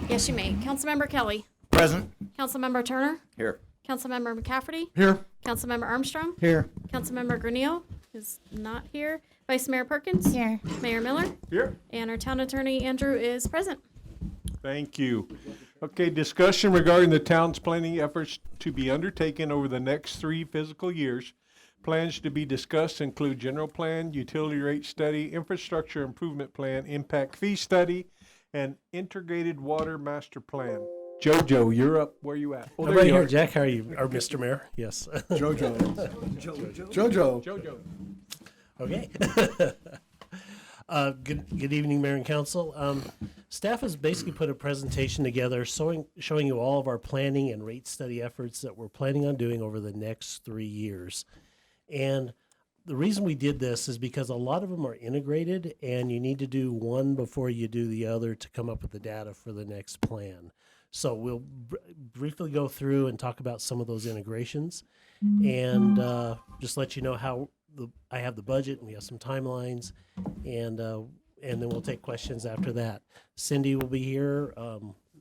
Yes, you may. Councilmember Kelly. Present. Councilmember Turner. Here. Councilmember McCafferty. Here. Councilmember Armstrong. Here. Councilmember Granillo is not here. Vice Mayor Perkins. Here. Mayor Miller. Here. And our town attorney, Andrew, is present. Thank you. Okay, discussion regarding the town's planning efforts to be undertaken over the next 3 fiscal years. Plans to be discussed include general plan, utility rate study, infrastructure improvement plan, impact fee study, and integrated water master plan. Jojo, you're up. Where you at? Oh, I'm right here, Jack. How are you? Or Mr. Mayor? Yes. Jojo. Jojo. Jojo. Okay. Good evening, Mayor and Council. Staff has basically put a presentation together showing you all of our planning and rate study efforts that we're planning on doing over the next 3 years. And the reason we did this is because a lot of them are integrated, and you need to do one before you do the other to come up with the data for the next plan. So we'll briefly go through and talk about some of those integrations, and just let you know how I have the budget, and we have some timelines, and then we'll take questions after that. Cindy will be here,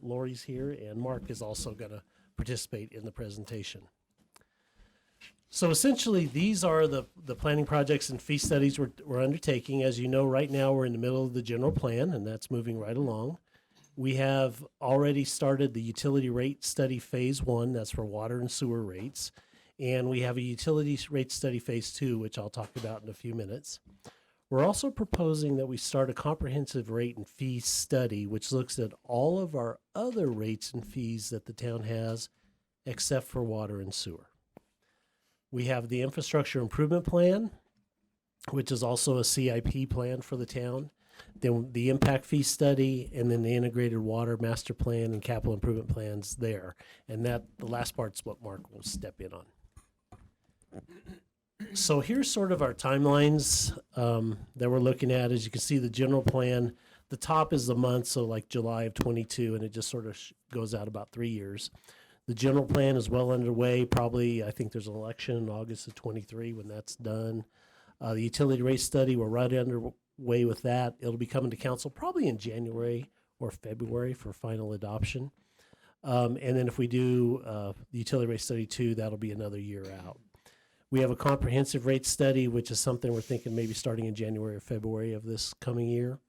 Lori's here, and Mark is also going to participate in the presentation. So essentially, these are the planning projects and fee studies we're undertaking. As you know, right now we're in the middle of the general plan, and that's moving right along. We have already started the utility rate study phase 1, that's for water and sewer rates. And we have a utility rate study phase 2, which I'll talk about in a few minutes. We're also proposing that we start a comprehensive rate and fee study, which looks at all of our other rates and fees that the town has, except for water and sewer. We have the infrastructure improvement plan, which is also a CIP plan for the town. Then the impact fee study, and then the integrated water master plan and capital improvement plans there. And that the last part's what Mark will step in on. So here's sort of our timelines that we're looking at. As you can see, the general plan, the top is the month, so like July of 22, and it just sort of goes out about 3 years. The general plan is well underway. Probably, I think there's an election in August of 23 when that's done. The utility rate study, we're right underway with that. It'll be coming to council probably in January or February for final adoption. And then if we do the utility rate study 2, that'll be another year out. We have a comprehensive rate study, which is something we're thinking maybe starting in January or February of this coming year.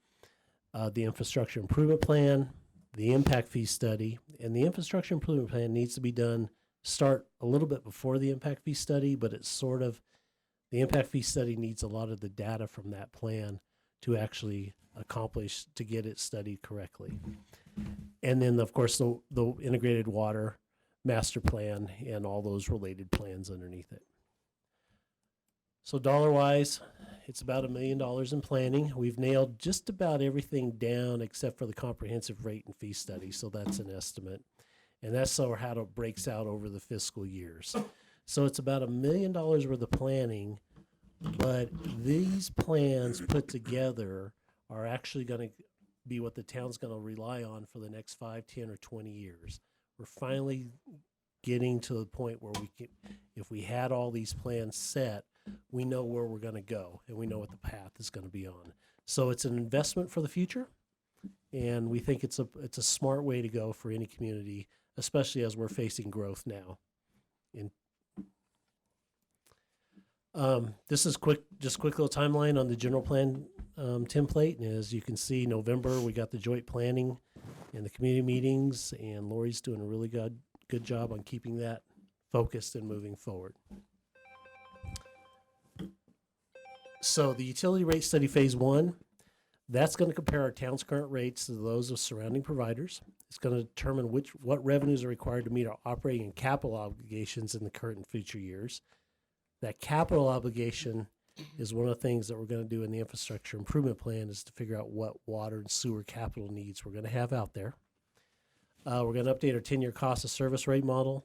The infrastructure improvement plan, the impact fee study, and the infrastructure improvement plan needs to be done, start a little bit before the impact fee study, but it's sort of, the impact fee study needs a lot of the data from that plan to actually accomplish, to get it studied correctly. And then, of course, the integrated water master plan and all those related plans underneath it. So dollar-wise, it's about $1 million in planning. We've nailed just about everything down except for the comprehensive rate and fee study, so that's an estimate. And that's sort of how it breaks out over the fiscal years. So it's about $1 million worth of planning, but these plans put together are actually going to be what the town's going to rely on for the next 5, 10, or 20 years. We're finally getting to the point where we can, if we had all these plans set, we know where we're going to go and we know what the path is going to be on. So it's an investment for the future, and we think it's a smart way to go for any community, especially as we're facing growth now. This is just quick little timeline on the general plan template. And as you can see, November, we got the joint planning and the community meetings, and Lori's doing a really good job on keeping that focused and moving forward. So the utility rate study phase 1, that's going to compare our town's current rates to those of surrounding providers. It's going to determine what revenues are required to meet our operating and capital obligations in the current and future years. That capital obligation is one of the things that we're going to do in the infrastructure improvement plan, is to figure out what water and sewer capital needs we're going to have out there. We're going to update our 10-year cost of service rate model,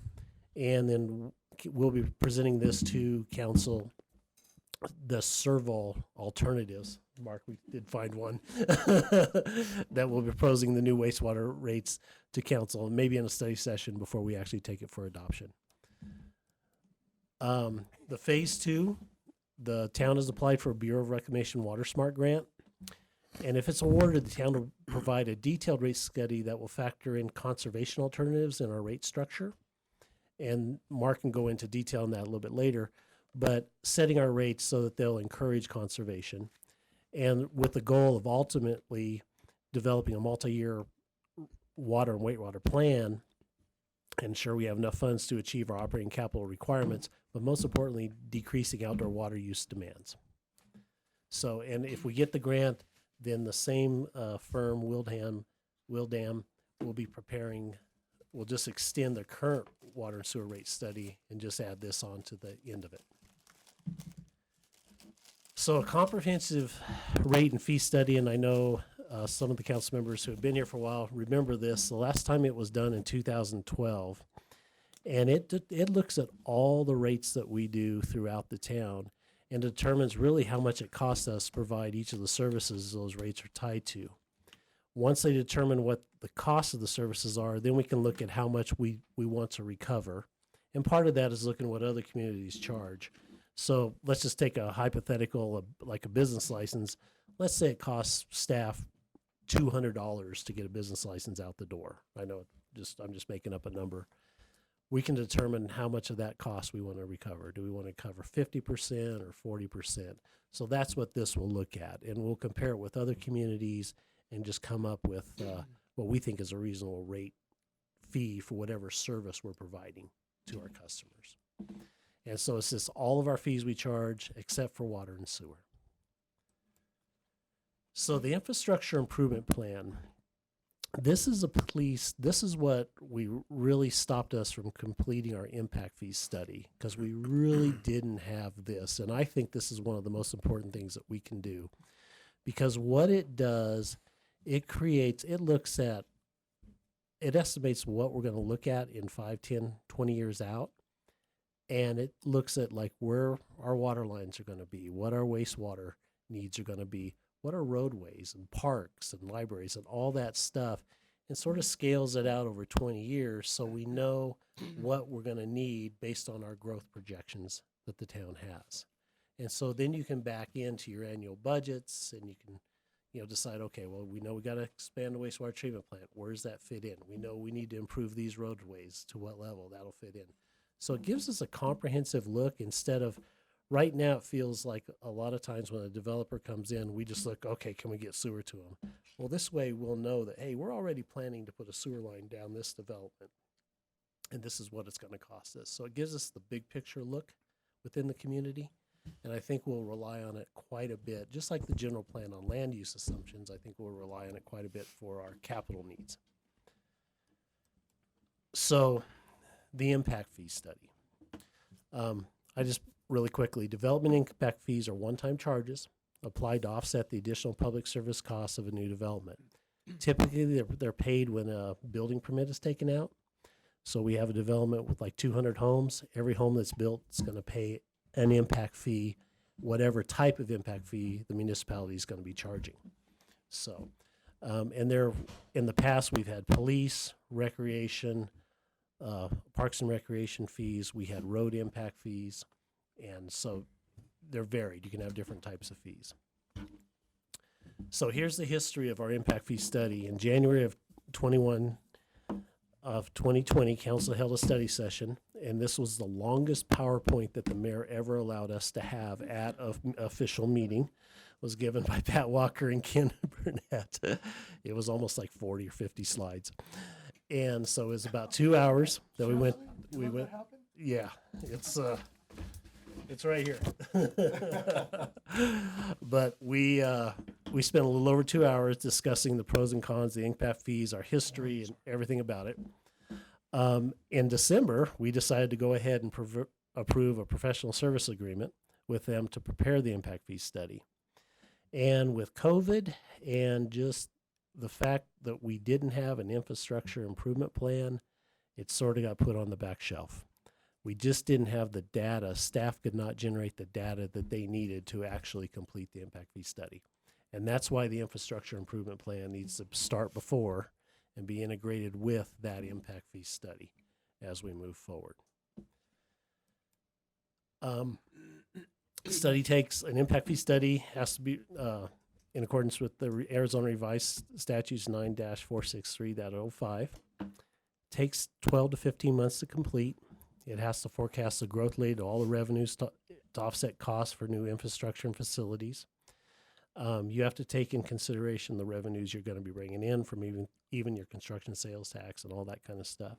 and then we'll be presenting this to council, the Serval alternatives. Mark, we did find one that will be proposing the new wastewater rates to council, and maybe in a study session before we actually take it for adoption. The phase 2, the town has applied for a Bureau of Reclamation Water Smart grant. And if it's awarded, the town will provide a detailed rate study that will factor in conservation alternatives in our rate structure. And Mark can go into detail on that a little bit later, but setting our rates so that they'll encourage conservation, and with the goal of ultimately developing a multi-year water and wastewater plan, ensure we have enough funds to achieve our operating capital requirements, but most importantly, decreasing outdoor water use demands. So, and if we get the grant, then the same firm, Wildam, will be preparing, we'll just extend the current water and sewer rate study and just add this on to the end of it. So a comprehensive rate and fee study, and I know some of the council members who have been here for a while remember this. The last time it was done in 2012, and it looks at all the rates that we do throughout the town and determines really how much it costs us to provide each of the services those rates are tied to. Once they determine what the cost of the services are, then we can look at how much we want to recover. And part of that is looking at what other communities charge. So let's just take a hypothetical, like a business license. Let's say it costs staff $200 to get a business license out the door. I know I'm just making up a number. We can determine how much of that cost we want to recover. Do we want to cover 50% or 40%? So that's what this will look at. And we'll compare it with other communities and just come up with what we think is a reasonable rate fee for whatever service we're providing to our customers. And so it's just all of our fees we charge except for water and sewer. So the infrastructure improvement plan, this is what we really stopped us from completing our impact fee study, because we really didn't have this. And I think this is one of the most important things that we can do, because what it does, it estimates what we're going to look at in 5, 10, 20 years out. And it looks at like where our water lines are going to be, what our wastewater needs are going to be, what are roadways and parks and libraries and all that stuff, and sort of scales it out over 20 years so we know what we're going to need based on our growth projections that the town has. And so then you can back into your annual budgets and you can, decide, okay, well, we know we got to expand the wastewater treatment plant. Where does that fit in? We know we need to improve these roadways. To what level that'll fit in. So it gives us a comprehensive look instead of, right now it feels like a lot of times when a developer comes in, we just look, okay, can we get sewer to them? Well, this way we'll know that, hey, we're already planning to put a sewer line down this development, and this is what it's going to cost us. So it gives us the big picture look within the community, and I think we'll rely on it quite a bit. Just like the general plan on land use assumptions, I think we'll rely on it quite a bit for our capital needs. So the impact fee study. I just really quickly, development impact fees are one-time charges applied to offset the additional public service costs of a new development. Typically, they're paid when a building permit is taken out. So we have a development with like 200 homes. Every home that's built is going to pay an impact fee, whatever type of impact fee the municipality is going to be charging. So, and there, in the past, we've had police, recreation, parks and recreation fees. We had road impact fees. And so they're varied. You can have different types of fees. So here's the history of our impact fee study. In January of 2020, council held a study session, and this was the longest PowerPoint that the mayor ever allowed us to have at an official meeting. It was given by Pat Walker and Ken Burnett. It was almost like 40 or 50 slides. And so it was about 2 hours that we went. Yeah, it's right here. But we spent a little over 2 hours discussing the pros and cons, the impact fees, our history, and everything about it. In December, we decided to go ahead and approve a professional service agreement with them to prepare the impact fee study. And with COVID and just the fact that we didn't have an infrastructure improvement plan, it sort of got put on the back shelf. We just didn't have the data. Staff could not generate the data that they needed to actually complete the impact fee study. And that's why the infrastructure improvement plan needs to start before and be integrated with that impact fee study as we move forward. An impact fee study has to be in accordance with the Arizona Revised Statutes 9-463.05. Takes 12 to 15 months to complete. It has to forecast the growth rate of all the revenues to offset costs for new infrastructure and facilities. You have to take in consideration the revenues you're going to be bringing in from even your construction sales tax and all that kind of stuff.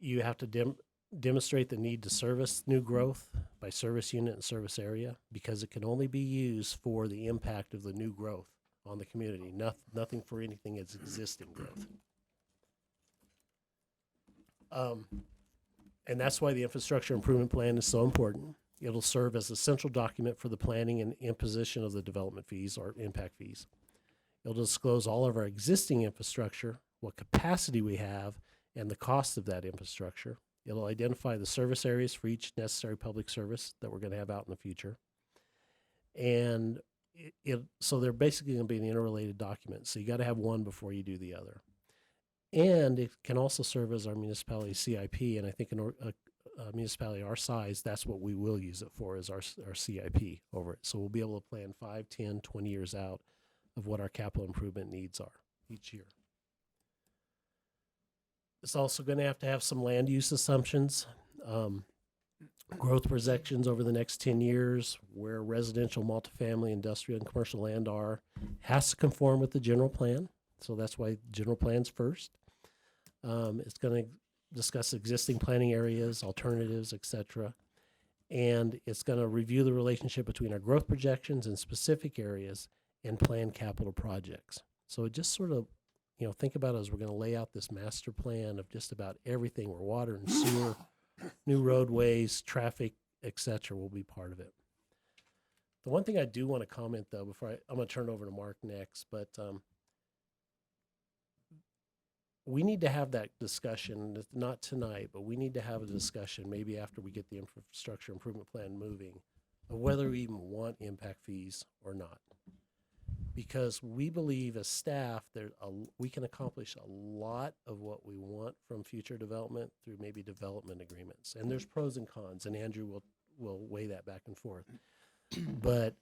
You have to demonstrate the need to service new growth by service unit and service area, because it can only be used for the impact of the new growth on the community, nothing for anything that's existing growth. And that's why the infrastructure improvement plan is so important. It'll serve as a central document for the planning and imposition of the development fees or impact fees. It'll disclose all of our existing infrastructure, what capacity we have, and the cost of that infrastructure. It'll identify the service areas for each necessary public service that we're going to have out in the future. And so they're basically going to be an interrelated document. So you got to have one before you do the other. And it can also serve as our municipality CIP. And I think in a municipality our size, that's what we will use it for, is our CIP over it. So we'll be able to plan 5, 10, 20 years out of what our capital improvement needs are each year. It's also going to have some land use assumptions, growth projections over the next 10 years, where residential, multifamily, industrial, and commercial land are, has to conform with the general plan. So that's why general plan's first. It's going to discuss existing planning areas, alternatives, etc. And it's going to review the relationship between our growth projections in specific areas and planned capital projects. So it just sort of, think about it as we're going to lay out this master plan of just about everything where water and sewer, new roadways, traffic, etc. will be part of it. The one thing I do want to comment, though, before I'm going to turn it over to Mark next, but we need to have that discussion, not tonight, but we need to have a discussion maybe after we get the infrastructure improvement plan moving, of whether we even want impact fees or not. Because we believe as staff we can accomplish a lot of what we want from future development through maybe development agreements. And there's pros and cons, and Andrew will weigh that back and forth. But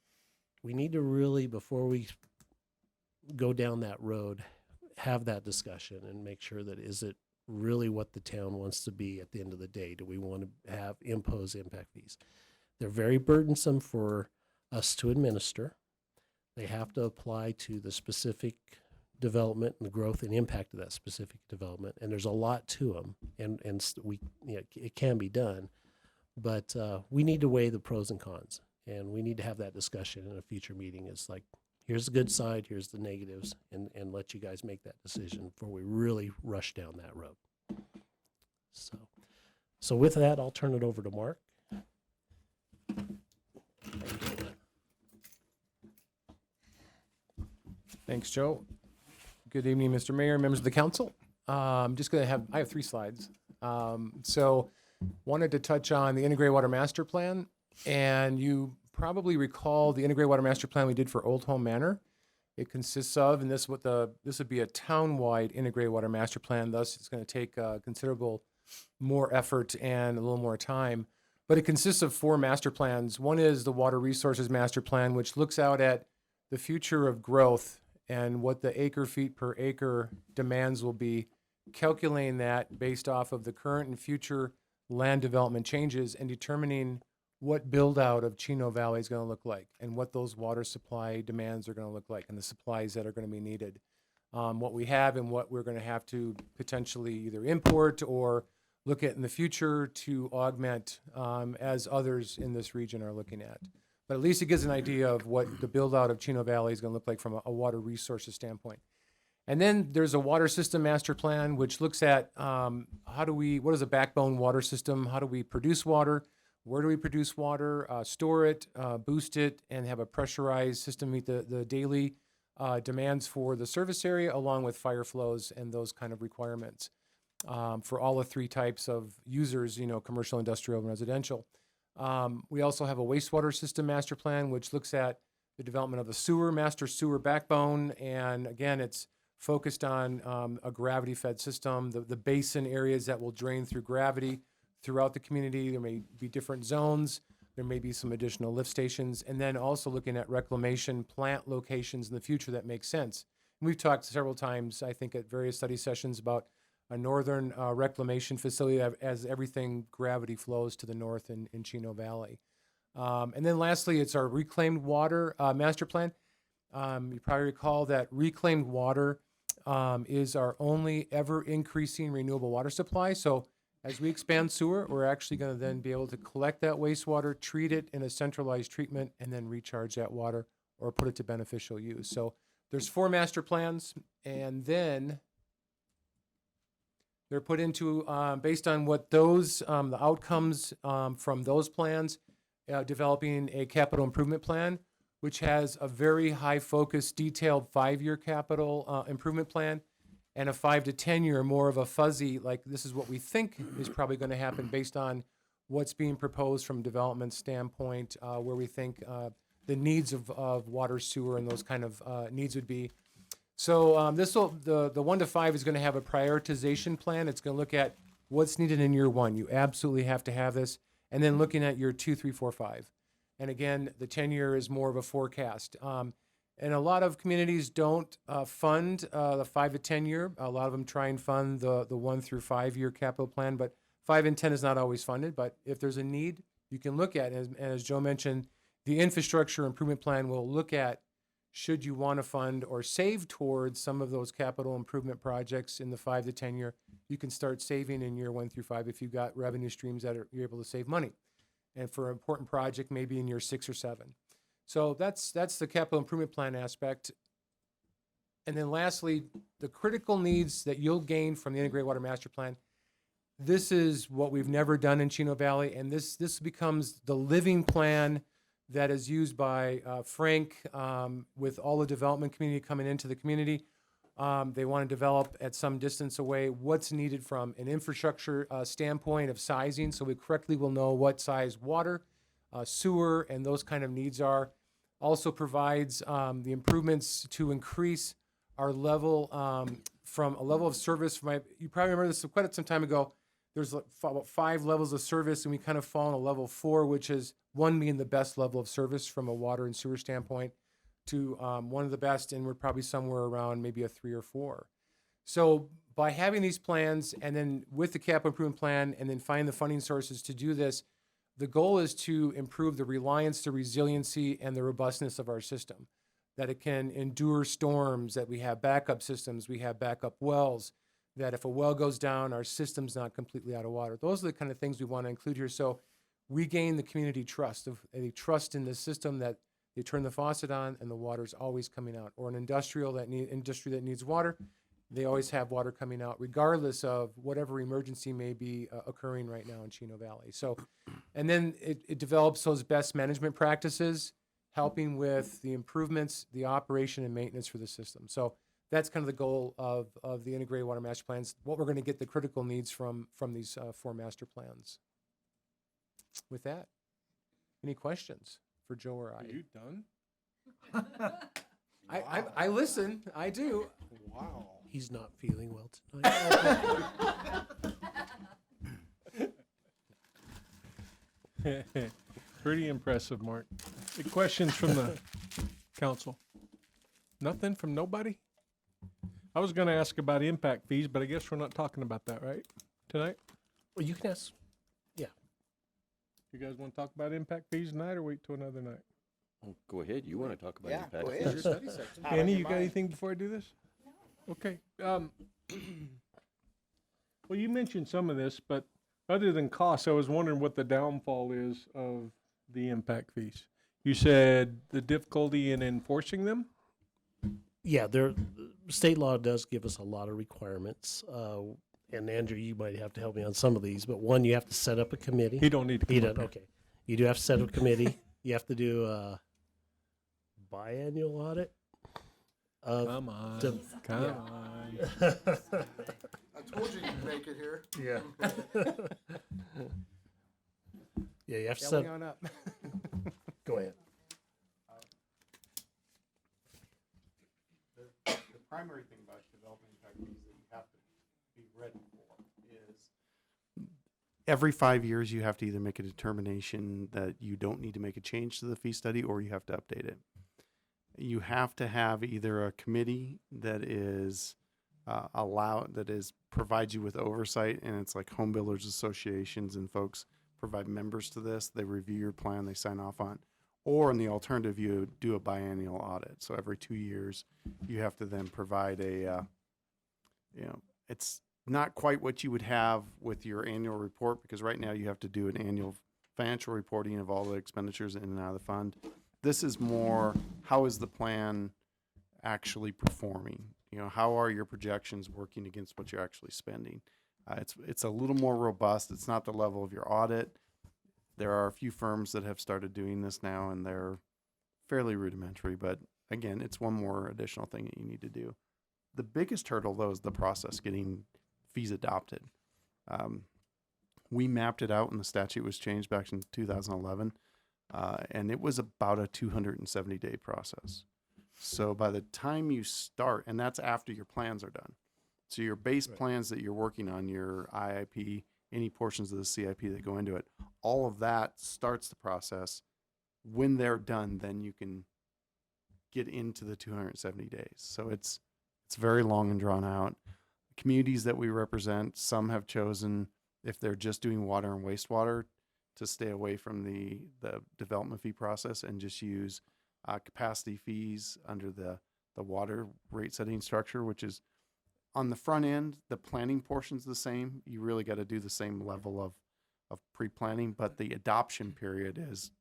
we need to really, before we go down that road, have that discussion and make sure that is it really what the town wants to be at the end of the day? Do we want to impose impact fees? They're very burdensome for us to administer. They have to apply to the specific development and the growth and impact of that specific development. And there's a lot to them, and it can be done, but we need to weigh the pros and cons, and we need to have that discussion in a future meeting. It's like, here's the good side, here's the negatives, and let you guys make that decision before we really rush down that road. So with that, I'll turn it over to Mark. Thanks, Joe. Good evening, Mr. Mayor, members of the council. I have 3 slides. So wanted to touch on the Integrated Water Master Plan, and you probably recall the Integrated Water Master Plan we did for Old Home Manor. It consists of, and this would be a town-wide Integrated Water Master Plan, thus it's going to take considerable more effort and a little more time. But it consists of 4 master plans. One is the Water Resources Master Plan, which looks out at the future of growth and what the acre feet per acre demands will be, calculating that based off of the current and future land development changes and determining what build out of Chino Valley is going to look like and what those water supply demands are going to look like and the supplies that are going to be needed. What we have and what we're going to have to potentially either import or look at in the future to augment as others in this region are looking at. But at least it gives an idea of what the build out of Chino Valley is going to look like from a water resources standpoint. And then there's a water system master plan, which looks at what is a backbone water system? How do we produce water? Where do we produce water? Store it, boost it, and have a pressurized system meet the daily demands for the service area, along with fire flows and those kind of requirements for all the 3 types of users, commercial, industrial, and residential. We also have a wastewater system master plan, which looks at the development of the master sewer backbone. And again, it's focused on a gravity-fed system, the basin areas that will drain through gravity throughout the community. There may be different zones, There may be some additional lift stations, and then also looking at reclamation plant locations in the future that make sense. And we've talked several times, I think, at various study sessions about a northern reclamation facility as everything gravity flows to the north in Chino Valley. And then lastly, it's our reclaimed water master plan. You probably recall that reclaimed water is our only ever increasing renewable water supply. So as we expand sewer, we're actually going to then be able to collect that wastewater, treat it in a centralized treatment, and then recharge that water or put it to beneficial use. So there's 4 master plans, and then they're put into, based on what those, the outcomes from those plans, developing a capital improvement plan, which has a very high focus, detailed 5-year capital improvement plan, and a 5 to 10 year, more of a fuzzy, like this is what we think is probably going to happen based on what's being proposed from a development standpoint, where we think the needs of water, sewer, and those kind of needs would be. So the 1 to 5 is going to have a prioritization plan. It's going to look at what's needed in year 1. You absolutely have to have this, and then looking at year 2, 3, 4, 5. And again, the 10-year is more of a forecast. And a lot of communities don't fund the 5 to 10 year. A lot of them try and fund the 1 through 5 year capital plan, but 5 and 10 is not always funded. But if there's a need, you can look at it. And as Joe mentioned, the infrastructure improvement plan will look at should you want to fund or save towards some of those capital improvement projects in the 5 to 10 year. You can start saving in year 1 through 5 if you've got revenue streams that you're able to save money. And for an important project, maybe in year 6 or 7. So that's the capital improvement plan aspect. And then lastly, the critical needs that you'll gain from the Integrated Water Master Plan. This is what we've never done in Chino Valley, and this becomes the living plan that is used by Frank with all the development community coming into the community. They want to develop at some distance away what's needed from an infrastructure standpoint of sizing, so we correctly will know what size water, sewer, and those kind of needs are. Also provides the improvements to increase our level from a level of service. You probably remember this quite some time ago. There's about 5 levels of service, and we kind of fall on a level 4, which is 1 being the best level of service from a water and sewer standpoint, to one of the best, and we're probably somewhere around maybe a 3 or 4. So by having these plans, and then with the capital improvement plan, and then find the funding sources to do this, the goal is to improve the reliance, the resiliency, and the robustness of our system, that it can endure storms, that we have backup systems, we have backup wells, that if a well goes down, our system's not completely out of water. Those are the kind of things we want to include here. So we gain the community trust, a trust in the system that they turn the faucet on and the water's always coming out. Or an industry that needs water, they always have water coming out, regardless of whatever emergency may be occurring right now in Chino Valley. So, and then it develops those best management practices, helping with the improvements, the operation and maintenance for the system. So that's kind of the goal of the Integrated Water Master Plans, what we're going to get the critical needs from these 4 master plans. With that, any questions for Joe or I? Are you done? I listen, I do. Wow. He's not feeling well tonight. Pretty impressive, Mark. Any questions from the council? Nothing from nobody? I was going to ask about impact fees, but I guess we're not talking about that, right? Tonight? Well, you can ask. You guys want to talk about impact fees tonight or wait till another night? Oh, go ahead. You want to talk about Yeah, impact go fees? ahead. Annie, you got anything before I do this? No. Okay. Well, you mentioned some of this, but other than costs, I was wondering what the downfall is of the impact fees. You said the difficulty in enforcing them? Yeah, state law does give us a lot of requirements. And Andrew, you might have to help me on some of these, but one, you have to set up a committee. He don't need to come He up doesn't, here. okay. You do have to set up a committee. You have to do a biannual audit. Come on. to- Come yeah. on. I told you you'd make it here. Yeah. Yeah, you have to Yelling set, on up. go ahead. The primary thing about developing impact fees that you have to be ready for is every 5 years, you have to either make a determination that you don't need to make a change to the fee study or you have to update it. You have to have either a committee that is provides you with oversight, and it's like home builders associations and folks provide members to this. They review your plan, they sign off on it. Or in the alternative, you do a biannual audit. So every 2 years, you have to then provide it's not quite what you would have with your annual report, because right now you have to do an annual financial reporting of all the expenditures in and out of the fund. This is more, how is the plan actually performing? How are your projections working against what you're actually spending? It's a little more robust. It's not the level of your audit. There are a few firms that have started doing this now, and they're fairly rudimentary, but again, it's one more additional thing that you need to do. The biggest hurdle, though, is the process getting fees adopted. We mapped it out when the statute was changed back in 2011, and it was about a 270-day process. So by the time you start, and that's after your plans are done. So your base plans that you're working on, your IIP, any portions of the CIP that go into it, all of that starts the process. When they're done, then you can get into the 270 days. So it's very long and drawn out. Communities that we represent, some have chosen, if they're just doing water and wastewater, to stay away from the development fee process and just use capacity fees under the water rate setting structure, which is on the front end, the planning portion's the same. You really got to do the same level of pre-planning, but the adoption period is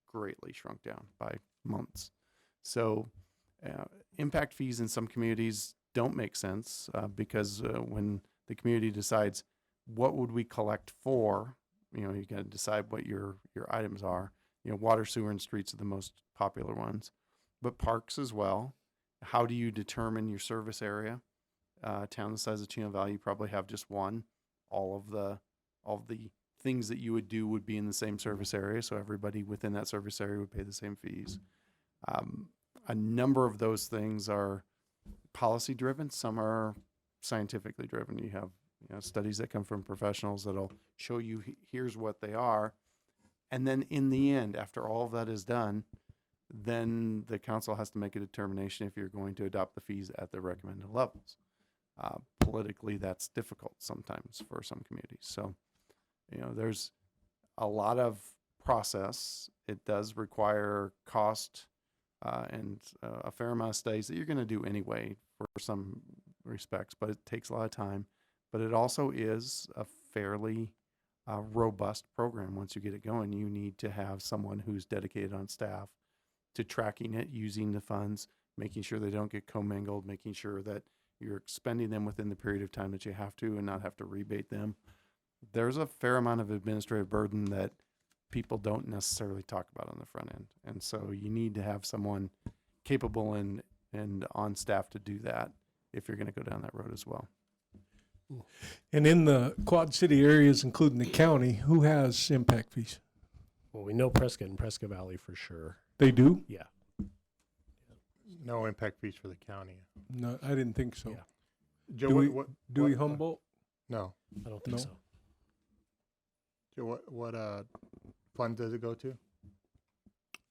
greatly shrunk down by months. So impact fees in some communities don't make sense because when the community decides what would we collect for, you got to decide what your items are. Water, sewer, and streets are the most popular ones, but parks as well. How do you determine your service area? Town the size of Chino Valley, you probably have just one. All of the things that you would do would be in the same service area, so everybody within that service area would pay the same fees. A number of those things are policy driven. Some are scientifically driven. You have studies that come from professionals that'll show you here's what they are, and then in the end, after all of that is done, then the council has to make a determination if you're going to adopt the fees at the recommended levels. Politically, that's difficult sometimes for some communities. So, there's a lot of process. It does require cost and a fair amount of studies that you're going to do anyway for some respects, but it takes a lot of time. But it also is a fairly robust program. Once you get it going, you need to have someone who's dedicated on staff to tracking it, using the funds, making sure they don't get commingled, making sure that you're expending them within the period of time that you have to and not have to rebate them. There's a fair amount of administrative burden that people don't necessarily talk about on the front end. And so you need to have someone capable and on staff to do that if you're going to go down that road as well. And in the Quad City areas, including the county, who has impact fees? Well, we know Prescott and Prescott Valley for sure. They do? Yeah. No impact fees for the county. No, I didn't think so. Yeah. Joe, Dewey, Dewey what- Humboldt? No. I don't think No. so. Joe, what fund does it go to?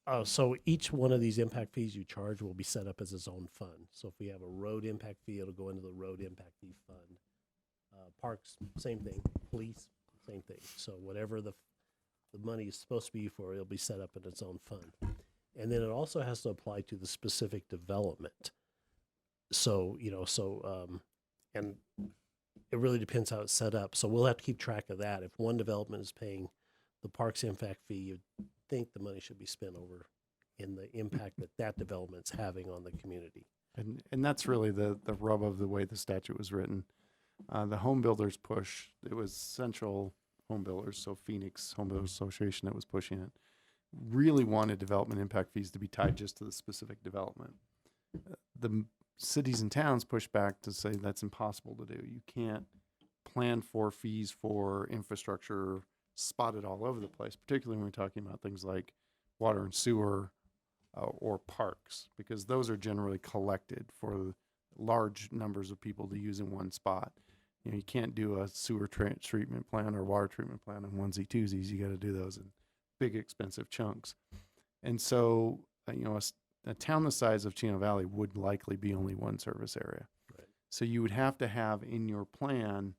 Oh, so each one of these impact fees you charge will be set up as its own fund. So if we have a road impact fee, it'll go into the road impact fee fund. Parks, same thing. Police, same thing. So whatever the money is supposed to be for, it'll be set up in its own fund. And then it also has to apply to the specific development. So, and it really depends how it's set up. So we'll have to keep track of that. If one development is paying the parks impact fee, you'd think the money should be spent over in the impact that development's having on the community. And that's really the rub of the way the statute was written. The home builders push, it was Central Home Builders, so Phoenix Home Builders Association that was pushing it, really wanted development impact fees to be tied just to the specific development. The cities and towns push back to say that's impossible to do. You can't plan for fees for infrastructure spotted all over the place, particularly when we're talking about things like water and sewer or parks, because those are generally collected for large numbers of people to use in one spot. You know, you can't do a sewer treatment plant or water treatment plant in onesie twosies. You got to do those in big, expensive chunks. And so, you know, a town the size of Chino Valley would likely be only one service area. Right. So you would have to have in your plan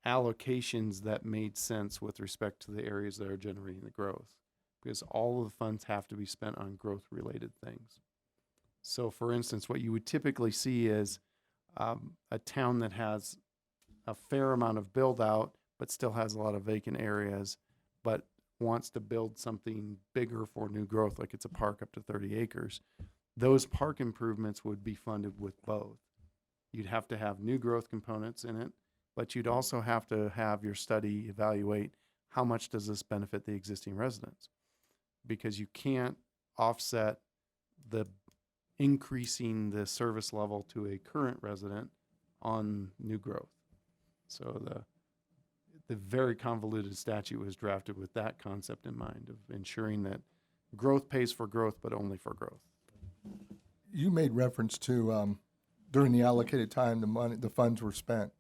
allocations that made sense with respect to the areas that are generating the growth, because all of the funds have to be spent on growth related things. So for instance, what you would typically see is a town that has a fair amount of build out, but still has a lot of vacant areas, but wants to build something bigger for new growth, like it's a park up to 30 acres. Those park improvements would be funded with both. You'd have to have new growth components in it, but you'd also have to have your study evaluate how much does this benefit the existing residents, because you can't offset the increasing the service level to a current resident on new growth. So the very convoluted statute was drafted with that concept in mind, of ensuring that growth pays for growth, but only for growth. You made reference to during the allocated time, the funds were spent.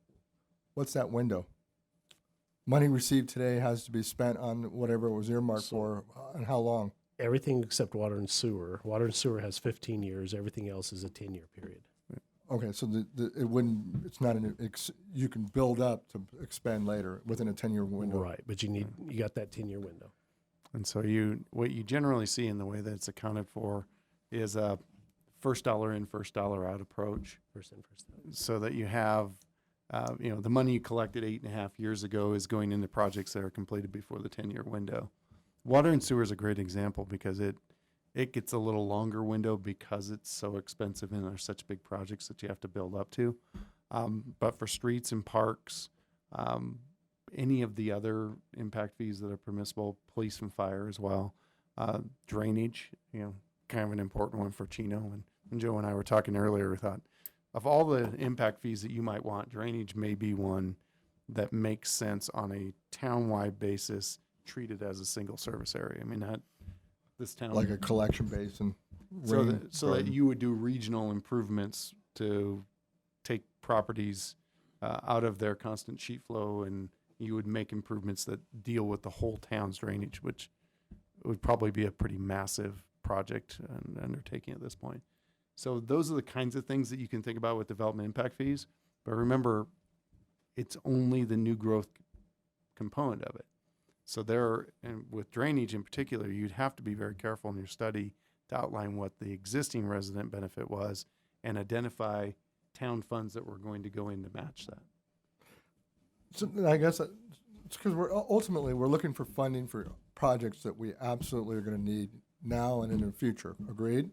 What's that window? Money received today has to be spent on whatever it was earmarked for, and how long? Everything except water and sewer. Water and sewer has 15 years. Everything else is a 10-year period. Okay, so it wouldn't. It's not you can build up to expend later within a 10-year window. Right, but you got that 10-year window. And so what you generally see in the way that it's accounted for is a first dollar in, first dollar out approach, First in, first out. so that you have, you know, the money you collected 8.5 years ago is going into projects that are completed before the 10-year window. Water and sewer is a great example because it gets a little longer window because it's so expensive and there's such big projects that you have to build up to. But for streets and parks, any of the other impact fees that are permissible, police and fire as well, drainage, you know, kind of an important one for Chino. And Joe and I were talking earlier, we thought of all the impact fees that you might want, drainage may be one that makes sense on a town-wide basis, treated as a single service area. I mean, this town, Like a collection basin. so that you would do regional improvements to take properties out of their constant sheet flow, and you would make improvements that deal with the whole town's drainage, which would probably be a pretty massive project and undertaking at this point. So those are the kinds of things that you can think about with development impact fees. But remember, it's only the new growth component of it. So and with drainage in particular, you'd have to be very careful in your study to outline what the existing resident benefit was and identify town funds that were going to go in to match that. So I guess it's because we're looking for funding for projects that we absolutely are going to need now and in the future. Agreed?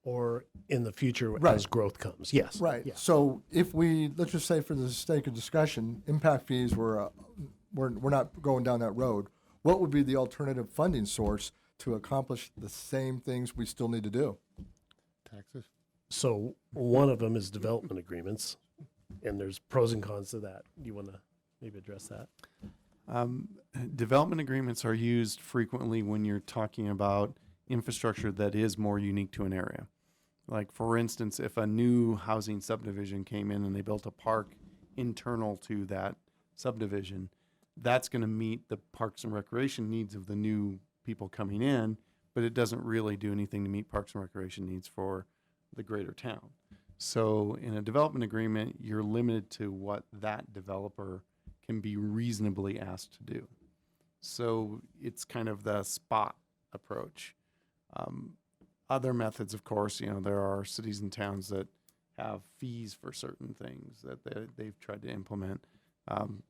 Or in the future Right. as growth comes. Yes. Right. Yeah. So if let's just say for the sake of discussion, impact fees we're not going down that road. What would be the alternative funding source to accomplish the same things we still need to do? Taxes? So one of them is development agreements, and there's pros and cons to that. You want to maybe address that? Development agreements are used frequently when you're talking about infrastructure that is more unique to an area. Like, for instance, if a new housing subdivision came in and they built a park internal to that subdivision, that's going to meet the parks and recreation needs of the new people coming in, but it doesn't really do anything to meet parks and recreation needs for the greater town. So in a development agreement, you're limited to what that developer can be reasonably asked to do. So it's kind of the spot approach. Other methods, of course, you know, there are cities and towns that have fees for certain things that they've tried to implement.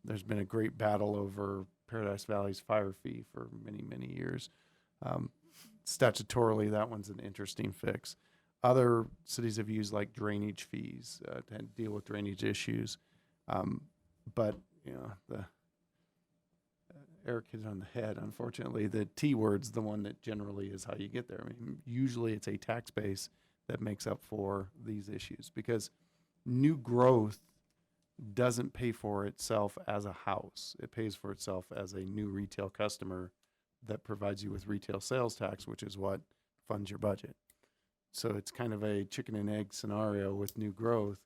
There's been a great battle over Paradise Valley's fire fee for many, many years. Statutorily, that one's an interesting fix. Other cities have used like drainage fees to deal with drainage issues. But, you know, Eric hit it on the head. Unfortunately, the T word's the one that generally is how you get there. I mean, usually it's a tax base that makes up for these issues, because new growth doesn't pay for itself as a house. It pays for itself as a new retail customer that provides you with retail sales tax, which is what funds your budget. So it's kind of a chicken and egg scenario with new growth.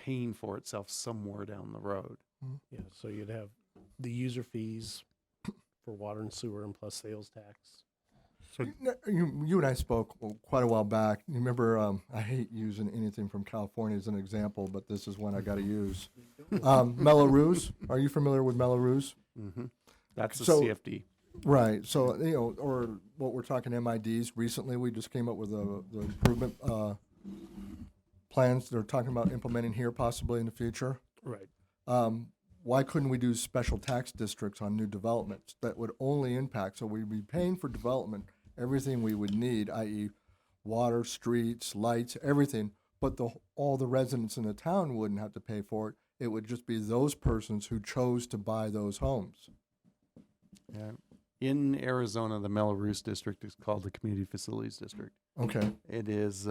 paying for itself somewhere down the road. Yeah, so you'd have the user fees for water and sewer and plus sales tax. So You and I spoke quite a while back. You remember, I hate using anything from California as an example, but this is one I got to use. Melrose. Are you familiar with Melrose? Mm-hmm. That's the So- CFD. Right. So, or what we're talking MIDs. Recently, we just came up with the improvement plans they're talking about implementing here possibly in the future. Right. Why couldn't we do special tax districts on new developments that would only impact, so we'd be paying for development, everything we would need, i.e. water, streets, lights, everything, but all the residents in the town wouldn't have to pay for it. It would just be those persons who chose to buy those homes. Yeah. In Arizona, the Melrose district is called the Community Facilities District. Okay. It is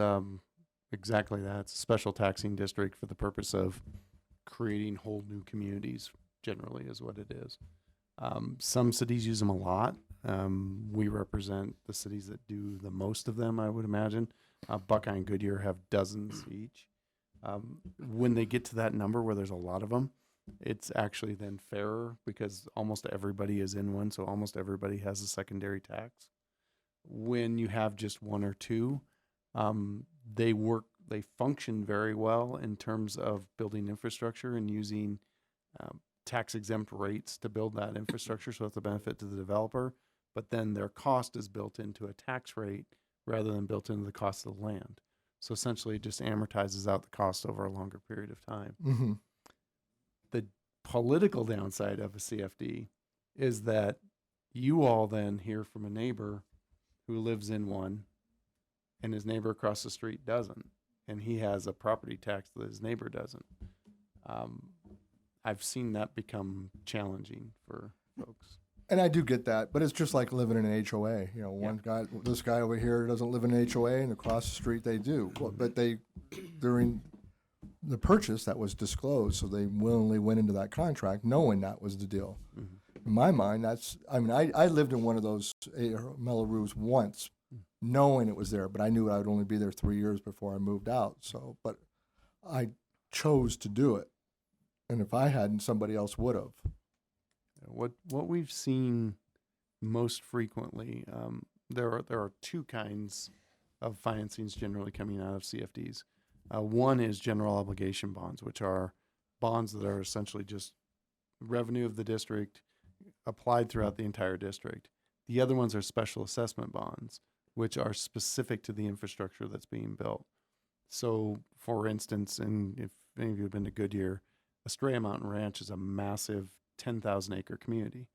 exactly that. It's a special taxing district for the purpose of creating whole new communities, generally, is what it is. Some cities use them a lot. We represent the cities that do the most of them, I would imagine. Buckeye and Goodyear have dozens each. When they get to that number where there's a lot of them, it's actually then fairer because almost everybody is in one, so almost everybody has a secondary tax. When you have just one or two, they function very well in terms of building infrastructure and using tax exempt rates to build that infrastructure, so it's a benefit to the developer, but then their cost is built into a tax rate rather than built into the cost of the land. So essentially it just amortizes out the cost over a longer period of time. Mm-hmm. The political downside of a CFD is that you all then hear from a neighbor who lives in one and his neighbor across the street doesn't, and he has a property tax that his neighbor doesn't. I've seen that become challenging for folks. And I do get that, but it's just like living in an HOA. This guy over here doesn't live in an HOA, and across the street they do. Well, but during the purchase, that was disclosed, so they willingly went into that contract knowing that was the deal. Mm-hmm. In my mind, I lived in one of those Melrose once, knowing it was there, but I knew I would only be there 3 years before I moved out. So, but I chose to do it, and if I hadn't, somebody else would have. What we've seen most frequently, there are two kinds of financings generally coming out of CFDs. One is general obligation bonds, which are bonds that are essentially just revenue of the district applied throughout the entire district. The other ones are special assessment bonds, which are specific to the infrastructure that's being built. So, for instance, and if any of you have been to Goodyear, Estrella Mountain Ranch is a massive 10,000 acre community.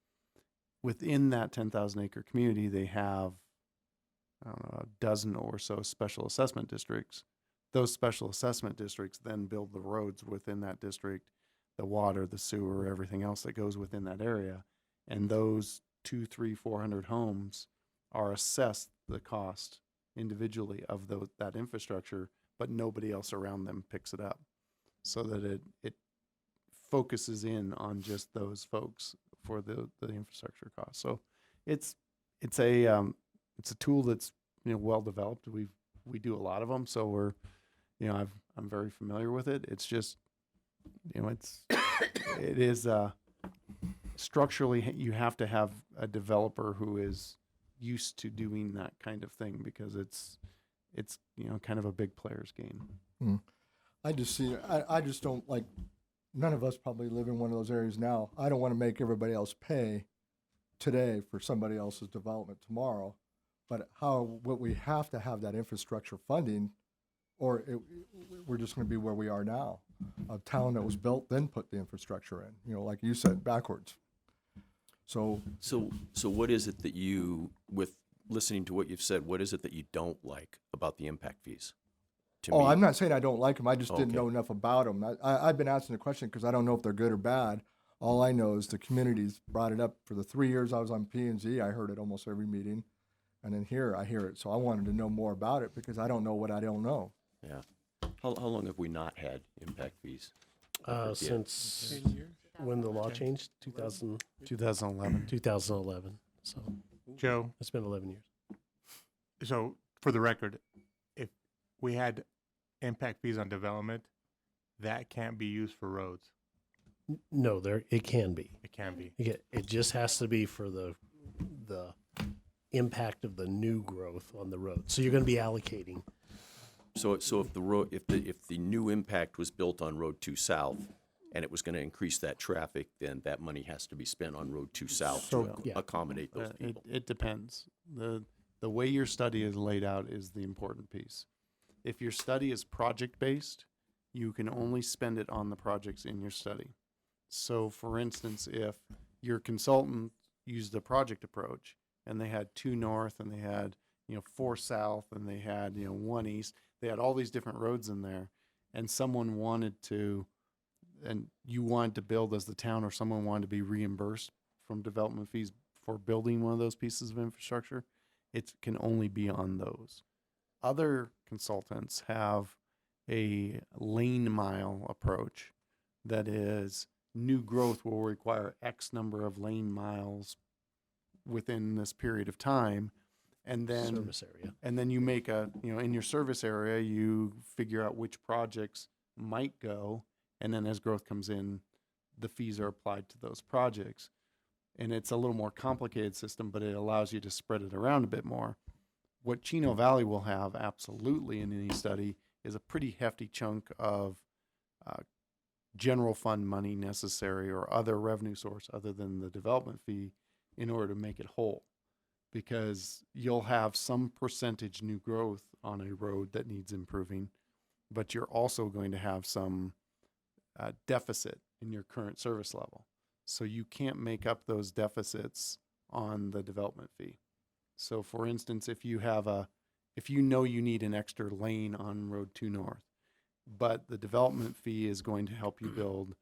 Within that 10,000 acre community, they have, I don't know, a dozen or so special assessment districts. Those special assessment districts then build the roads within that district, the water, the sewer, everything else that goes within that area. And those 200, 300, 400 homes are assessed the cost individually of that infrastructure, but nobody else around them picks it up, so that it focuses in on just those folks for the infrastructure cost. So it's a tool that's well developed. We do a lot of them, so we're I'm very familiar with it. It's just it is structurally you have to have a developer who is used to doing that kind of thing, because it's kind of a big player's game. I just don't like. None of us probably live in one of those areas now. I don't want to make everybody else pay today for somebody else's development tomorrow. But what we have to have that infrastructure funding, or we're just going to be where we are now. A town that was built, then put the infrastructure in, like you said, backwards. So what is it that you, with listening to what you've said, what is it that you don't like about the impact fees? I'm not saying I don't like them. I just didn't Okay. know enough about them. I've been asking the question because I don't know if they're good or bad. All I know is the community's brought it up for the 3 years I was on P&Z. I heard it almost every meeting. And then here I hear it. So I wanted to know more about it because I don't know what I don't know. Yeah. How long have we not had impact fees? Since when the law changed, 2011. 2011. So Joe, it's been 11 years. so for the record, if we had impact fees on development, that can't be used for roads. No, it can be. It can be. It just has to be for the impact of the new growth on the road. So you're going to be allocating. So if the road, if the new impact was built on Road 2 South, and it was going to increase that traffic, then that money has to be spent on Road 2 South to Yeah. accommodate those people. It depends. The way your study is laid out is the important piece. If your study is project-based, you can only spend it on the projects in your study. So for instance, if your consultant used a project approach and they had 2 north and they had, 4 south and they had, 1 east, they had all these different roads in there, and someone wanted to, and you wanted to build as the town, or someone wanted to be reimbursed from development fees for building one of those pieces of infrastructure, it can only be on those. Other consultants have a lane mile approach that is new growth will require X number of lane miles within this period of time. And then Service area. and then you make in your service area, you figure out which projects might go. And then as growth comes in, the fees are applied to those projects. And it's a little more complicated system, but it allows you to spread it around a bit more. What Chino Valley will have absolutely in any study is a pretty hefty chunk of general fund money necessary, or other revenue source other than the development fee, in order to make it whole. Because you'll have some percentage new growth on a road that needs improving, but you're also going to have some deficit in your current service level. So you can't make up those deficits on the development fee. So for instance, if you you need an extra lane on Road 2 North, but the development fee is going to help you build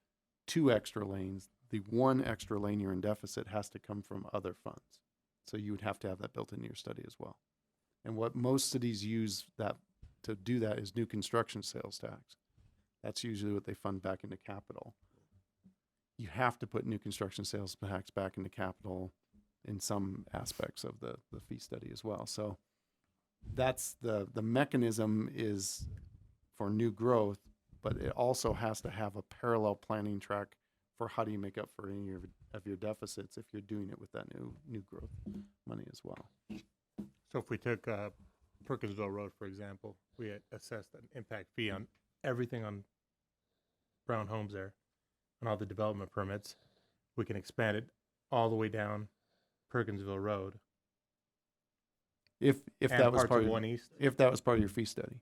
2 extra lanes, the 1 extra lane you're in deficit has to come from other funds. So you would have to have that built into your study as well. And what most cities use that to do that is new construction sales tax. That's usually what they fund back into capital. You have to put new construction sales tax back into capital in some aspects of the fee study as well. So that's the mechanism is for new growth, but it also has to have a parallel planning track for how do you make up for any of your deficits if you're doing it with that new growth money as well. So if we took Perkinsville Road, for example, we had assessed an impact fee on everything on Brown Homes there, on all the development permits. We can expand it all the way down Perkinsville Road. If and that was parts part of of 1 East. if that was part of your fee study.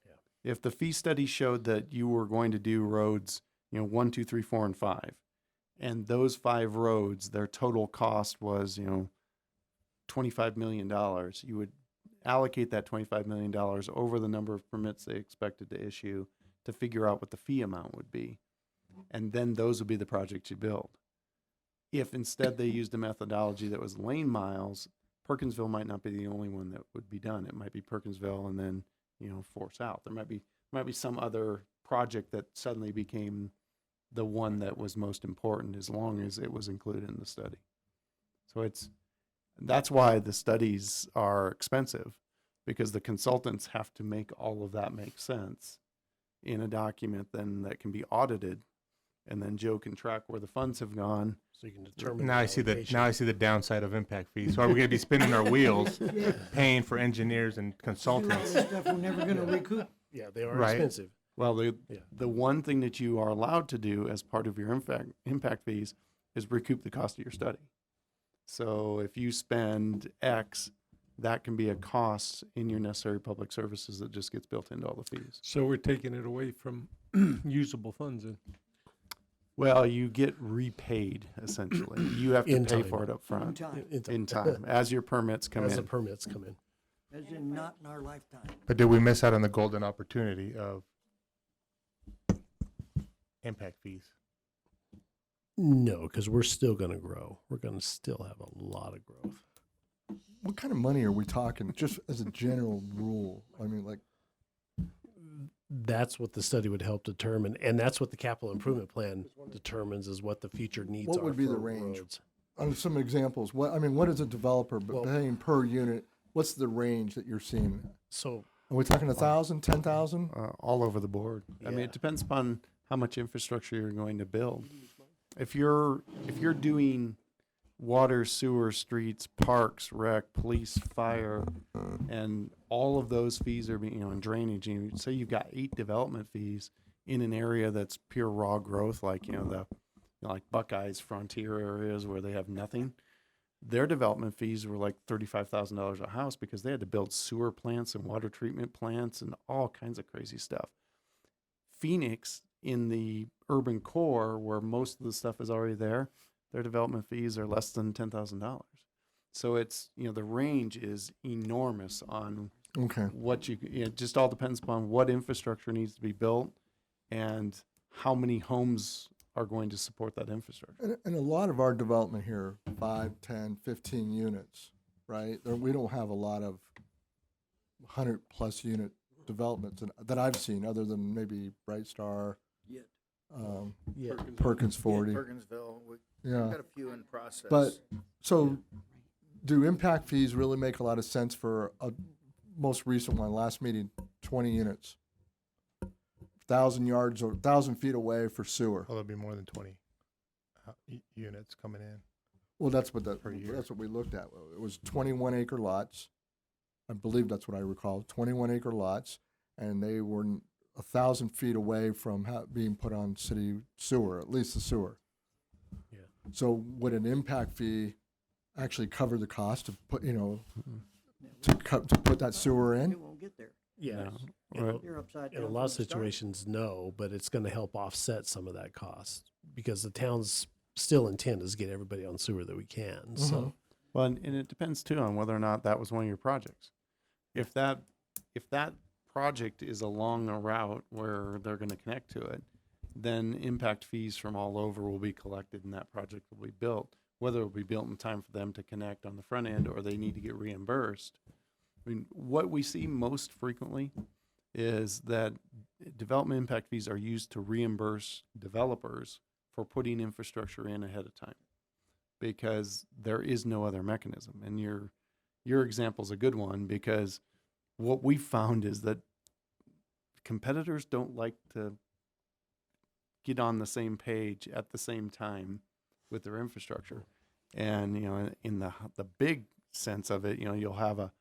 Yeah. If the fee study showed that you were going to do roads, 1, 2, 3, 4, and 5, and those 5 roads, their total cost was, $25 million, you would allocate that $25 million over the number of permits they expected to issue to figure out what the fee amount would be. And then those would be the projects you build. If instead they used a methodology that was lane miles, Perkinsville might not be the only one that would be done. It might be Perkinsville and then, 4 South. There might be some other project that suddenly became the one that was most important, as long as it was included in the study. So that's why the studies are expensive, because the consultants have to make all of that make sense in a document then that can be audited, and then Joe can track where the funds have gone. So you can determine. Now I see the downside of impact fees. So are we going to be spinning our wheels, paying for engineers and consultants? Stuff we're never going to recoup. Yeah, they are Right. expensive. Well, Yeah. the one thing that you are allowed to do as part of your impact fees is recoup the cost of your study. So if you spend X, that can be a cost in your necessary public services that just gets built into all the fees. So we're taking it away from usable funds then? Well, you get repaid, essentially. You have to In pay time. for it up On front time, in time, as your permits come As the in. permits come in. as in not in our lifetime. But did we miss out on the golden opportunity of impact fees? No, because we're still going to grow. We're going to still have a lot of growth. What kind of money are we talking, just as a general rule? I mean, like, That's what the study would help determine, and that's what the capital improvement plan determines, is what the future needs What are would be for the range? roads. some examples, what is a developer Well- paying per unit? What's the range that you're seeing? So Are we talking 1,000, 10,000? All over the board. I mean, Yeah. it depends upon how much infrastructure you're going to build. If you're doing water, sewer, streets, parks, rec, police, fire, and all of those fees are being, and drainage, and you say you've got 8 development fees in an area that's pure raw growth, like, like Buckeyes frontier areas where they have nothing. Their development fees were like $35,000 a house because they had to build sewer plants and water treatment plants and all kinds of crazy stuff. Phoenix, in the urban core where most of the stuff is already there, their development fees are less than $10,000. So it's, the range is enormous on Okay. what it just all depends upon what infrastructure needs to be built and how many homes are going to support that infrastructure. And a lot of our development here, 5, 10, 15 units, right? We don't have a lot of 100+ unit developments that I've seen, other than maybe Bright Star, Yet. Yeah. Perkins 40. Perkinsville, we've Yeah. got a few in process. But so, do impact fees really make a lot of sense for a most recent one, last meeting, 20 units, 1,000 yards or 1,000 feet away for sewer? Oh, there'll be more than 20 units coming in. Well, that's what Per year. that's what we looked at. It was 21 acre lots. I believe that's what I recall. 21 acre lots, and they were 1,000 feet away from being put on city sewer, at least the sewer. Yeah. So would an impact fee actually cover the cost of put, to put that sewer in? It won't get there. Yeah. No, right. You're upside down. In a from lot of the start. situations, no, but it's going to help offset some of that cost because the town's still intent is to get everybody on sewer that we can. So, Well, and it depends too on whether or not that was one of your projects. If that project is along a route where they're going to connect to it, then impact fees from all over will be collected and that project will be built. Whether it will be built in time for them to connect on the front end or they need to get reimbursed. I mean, what we see most frequently is that development impact fees are used to reimburse developers for putting infrastructure in ahead of time, because there is no other mechanism. And your example is a good one, because what we found is that competitors don't like to get on the same page at the same time with their infrastructure. And, in the big sense of it, you'll have a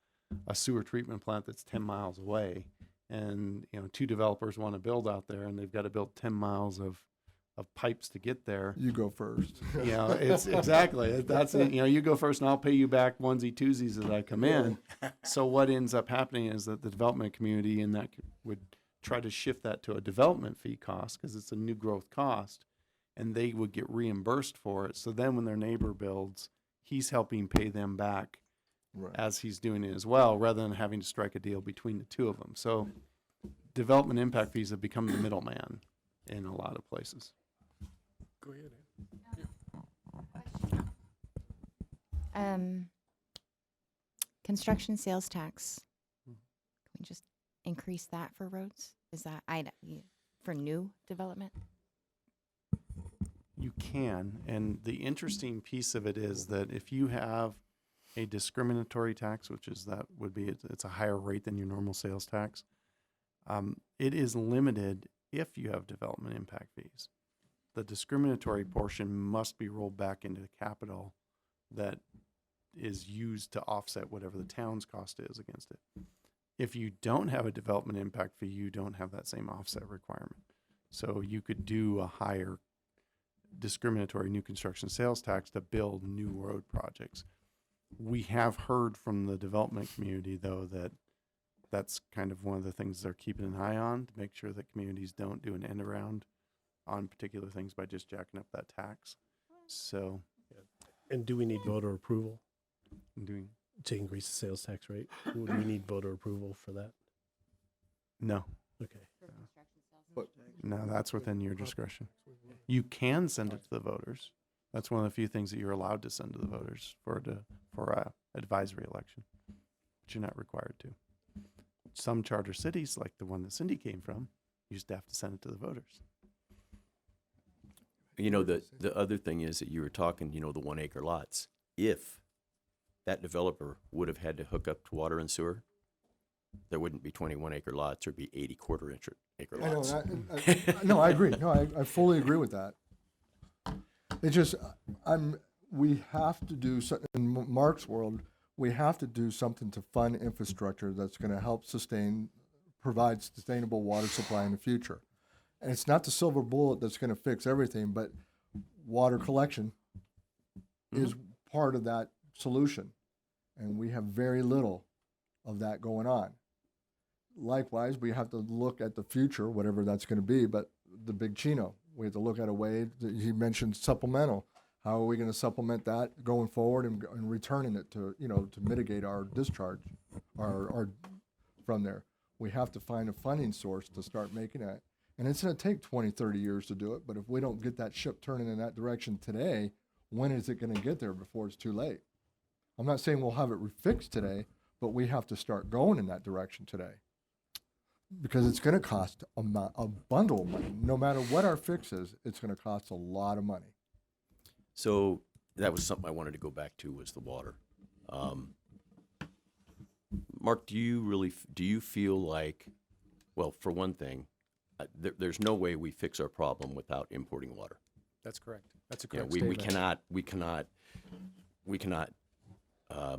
sewer treatment plant that's 10 miles away, and, 2 developers want to build out there, and they've got to build 10 miles of pipes to get there. You go first. It's exactly, that's it. You go first and I'll pay you back onesie twosies as I come in. So what ends up happening is that the development community in that would try to shift that to a development fee cost, because it's a new growth cost, and they would get reimbursed for it. So then when their neighbor builds, he's helping pay them back Right. as he's doing it as well, rather than having to strike a deal between the two of them. So development impact fees have become the middleman in a lot of places. Go ahead. Construction sales tax. Can we just increase that for roads? Is that for new development? You can, and the interesting piece of it is that if you have a discriminatory tax, which is it's a higher rate than your normal sales tax, it is limited if you have development impact fees. The discriminatory portion must be rolled back into the capital that is used to offset whatever the town's cost is against it. If you don't have a development impact fee, you don't have that same offset requirement. So you could do a higher discriminatory new construction sales tax to build new road projects. We have heard from the development community, though, that that's kind of one of the things they're keeping an eye on, to make sure that communities don't do an end around on particular things by just jacking up that tax. So, and do we need voter approval doing to increase the sales tax rate? Do we need voter approval for that? no, Okay. no, that's within your discretion. You can send it to the voters. That's one of the few things that you're allowed to send to the voters for a advisory election, but you're not required to. Some charter cities, like the one that Cindy came from, you just have to send it to the voters. The other thing is that you were talking, the 1 acre lots. If that developer would have had to hook up to water and sewer, there wouldn't be 21-acre lots, there'd be 80 quarter-acre I know, lots. no, I agree. No, I fully agree with that. It's just, we have to do, in Mark's world, we have to do something to fund infrastructure that's gonna help provide sustainable water supply in the future. And it's not the silver bullet that's gonna fix everything, but water collection is part of that solution. And we have very little of that going on. Likewise, we have to look at the future, whatever that's going to be, but the big Chino, we have to look at a way that he mentioned supplemental. How are we going to supplement that going forward and returning it to, to mitigate our discharge our from there? We have to find a funding source to start making that. And it's going to take 20, 30 years to do it, but if we don't get that ship turning in that direction today, when is it going to get there before it's too late? I'm not saying we'll have it fixed today, but we have to start going in that direction today. Because it's going to cost a bundle of money. No matter what our fix is, it's going to cost a lot of money. So that was something I wanted to go back to, was the water. Mark, do you feel like, well, for one thing, there's no way we fix our problem without importing water. That's correct. That's a You know, correct statement. we cannot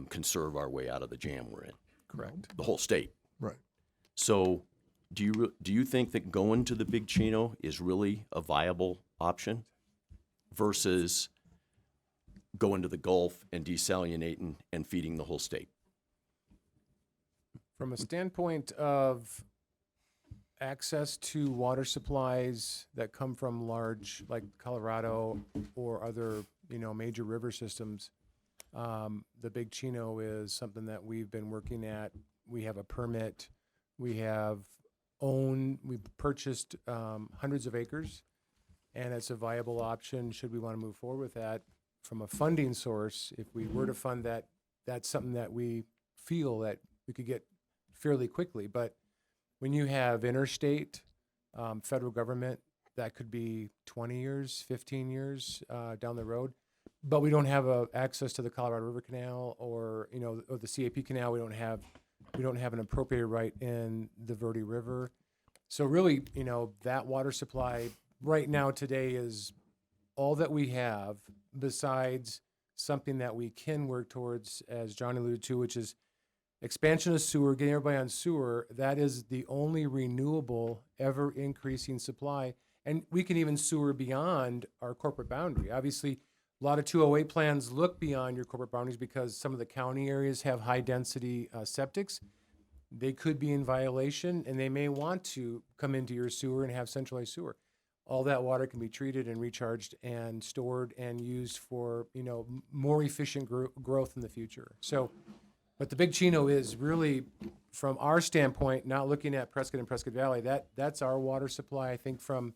conserve our way out of the jam we're in. Correct. The whole state. Right. So do you think that going to the Big Chino is really a viable option versus going to the Gulf and desalinating and feeding the whole state? From a standpoint of access to water supplies that come from large, like Colorado or other, major river systems, the Big Chino is something that we've been working at. We have a permit. We've purchased hundreds of acres, and it's a viable option should we want to move forward with that. From a funding source, if we were to fund that, that's something that we feel that we could get fairly quickly. But when you have interstate, federal government, that could be 20 years, 15 years down the road. But we don't have access to the Colorado River Canal or the CAP Canal. We don't have an appropriated right in the Verde River. So really, that water supply right now today is all that we have, besides something that we can work towards, as John alluded to, which is expansion of sewer, getting everybody on sewer. That is the only renewable, ever increasing supply. And we can even sewer beyond our corporate boundary. Obviously, a lot of 208 plans look beyond your corporate boundaries because some of the county areas have high density septics. They could be in violation, and they may want to come into your sewer and have centralized sewer. All that water can be treated and recharged and stored and used for, more efficient growth in the future. So, but the Big Chino is really, from our standpoint, not looking at Prescott and Prescott Valley, that's our water supply, I think, from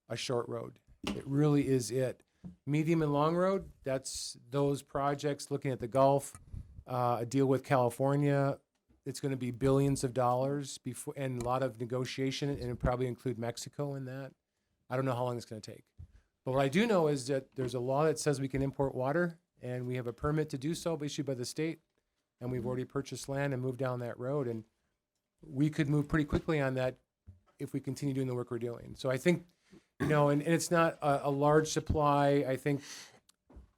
a short road. It really is it. Medium and long road, that's those projects looking at the Gulf, a deal with California. It's going to be billions of dollars before, and a lot of negotiation, and it probably include Mexico in that. I don't know how long it's going to take. But what I do know is that there's a law that says we can import water, and we have a permit to do so issued by the state, and we've already purchased land and moved down that road, and we could move pretty quickly on that if we continue doing the work we're doing. So I think, and it's not a large supply, I think,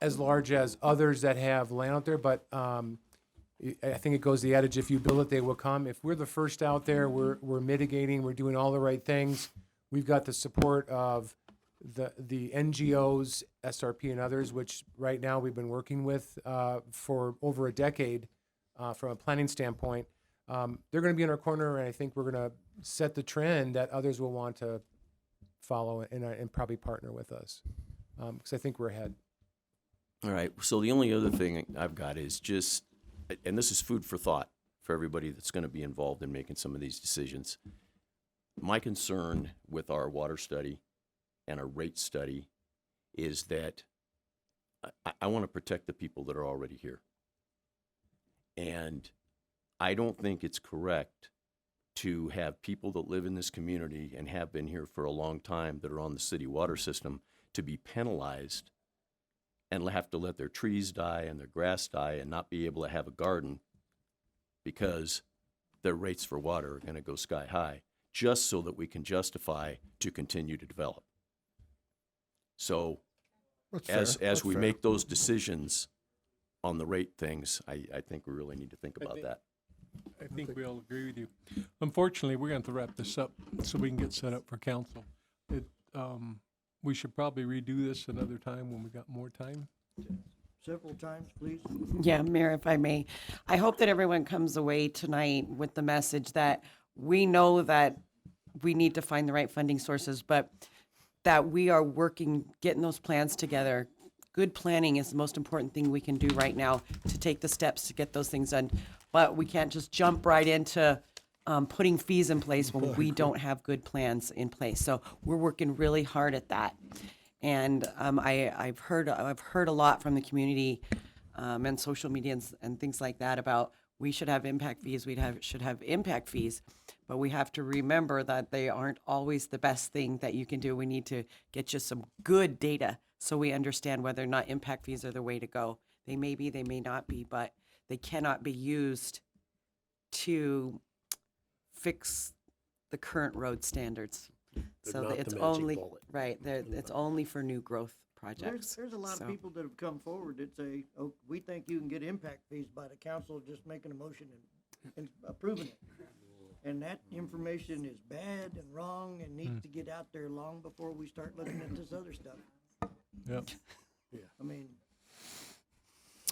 as large as others that have land out there, but I think it goes the adage, if you build it, they will come. If we're the first out there, we're mitigating, we're doing all the right things. We've got the support of the NGOs, SRP and others, which right now we've been working with for over a decade from a planning standpoint. They're going to be in our corner, and I think we're going to set the trend that others will want to follow and probably partner with us, because I think we're ahead. All right. So the only other thing I've got is just, and this is food for thought for everybody that's going to be involved in making some of these decisions. My concern with our water study and our rate study is that I want to protect the people that are already here. And I don't think it's correct to have people that live in this community and have been here for a long time that are on the city water system to be penalized and have to let their trees die and their grass die and not be able to have a garden because their rates for water are going to go sky high, just so that we can justify to continue to develop. So That's as fair. That's we fair. make those decisions on the rate things, I think we really need to think about that. I think we all agree with you. Unfortunately, we're going to have to wrap this up so we can get set up for council. We should probably redo this another time when we got more time. Several times, please. Yeah, Mayor, if I may, I hope that everyone comes away tonight with the message that we know that we need to find the right funding sources, but that we are working, getting those plans together. Good planning is the most important thing we can do right now to take the steps to get those things done. But we can't just jump right into putting fees in place when we don't have good plans in place. So we're working really hard at that. And I've heard a lot from the community and social media and things like that about we should have impact fees. Should have impact fees, but we have to remember that they aren't always the best thing that you can do. We need to get you some good data so we understand whether or not impact fees are the way to go. They may be, they may not be, but they cannot be used to fix the current road standards. They're So not that it's the magic only bullet. right. It's only for new growth projects. There's a lot So- of people that have come forward that say, oh, we think you can get impact fees by the council just making a motion and approving it. And that information is bad and wrong and needs to get out there long before we start looking at this other stuff. Yep. I mean,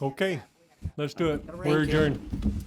Okay, let's do it. Thank We're you. adjourned.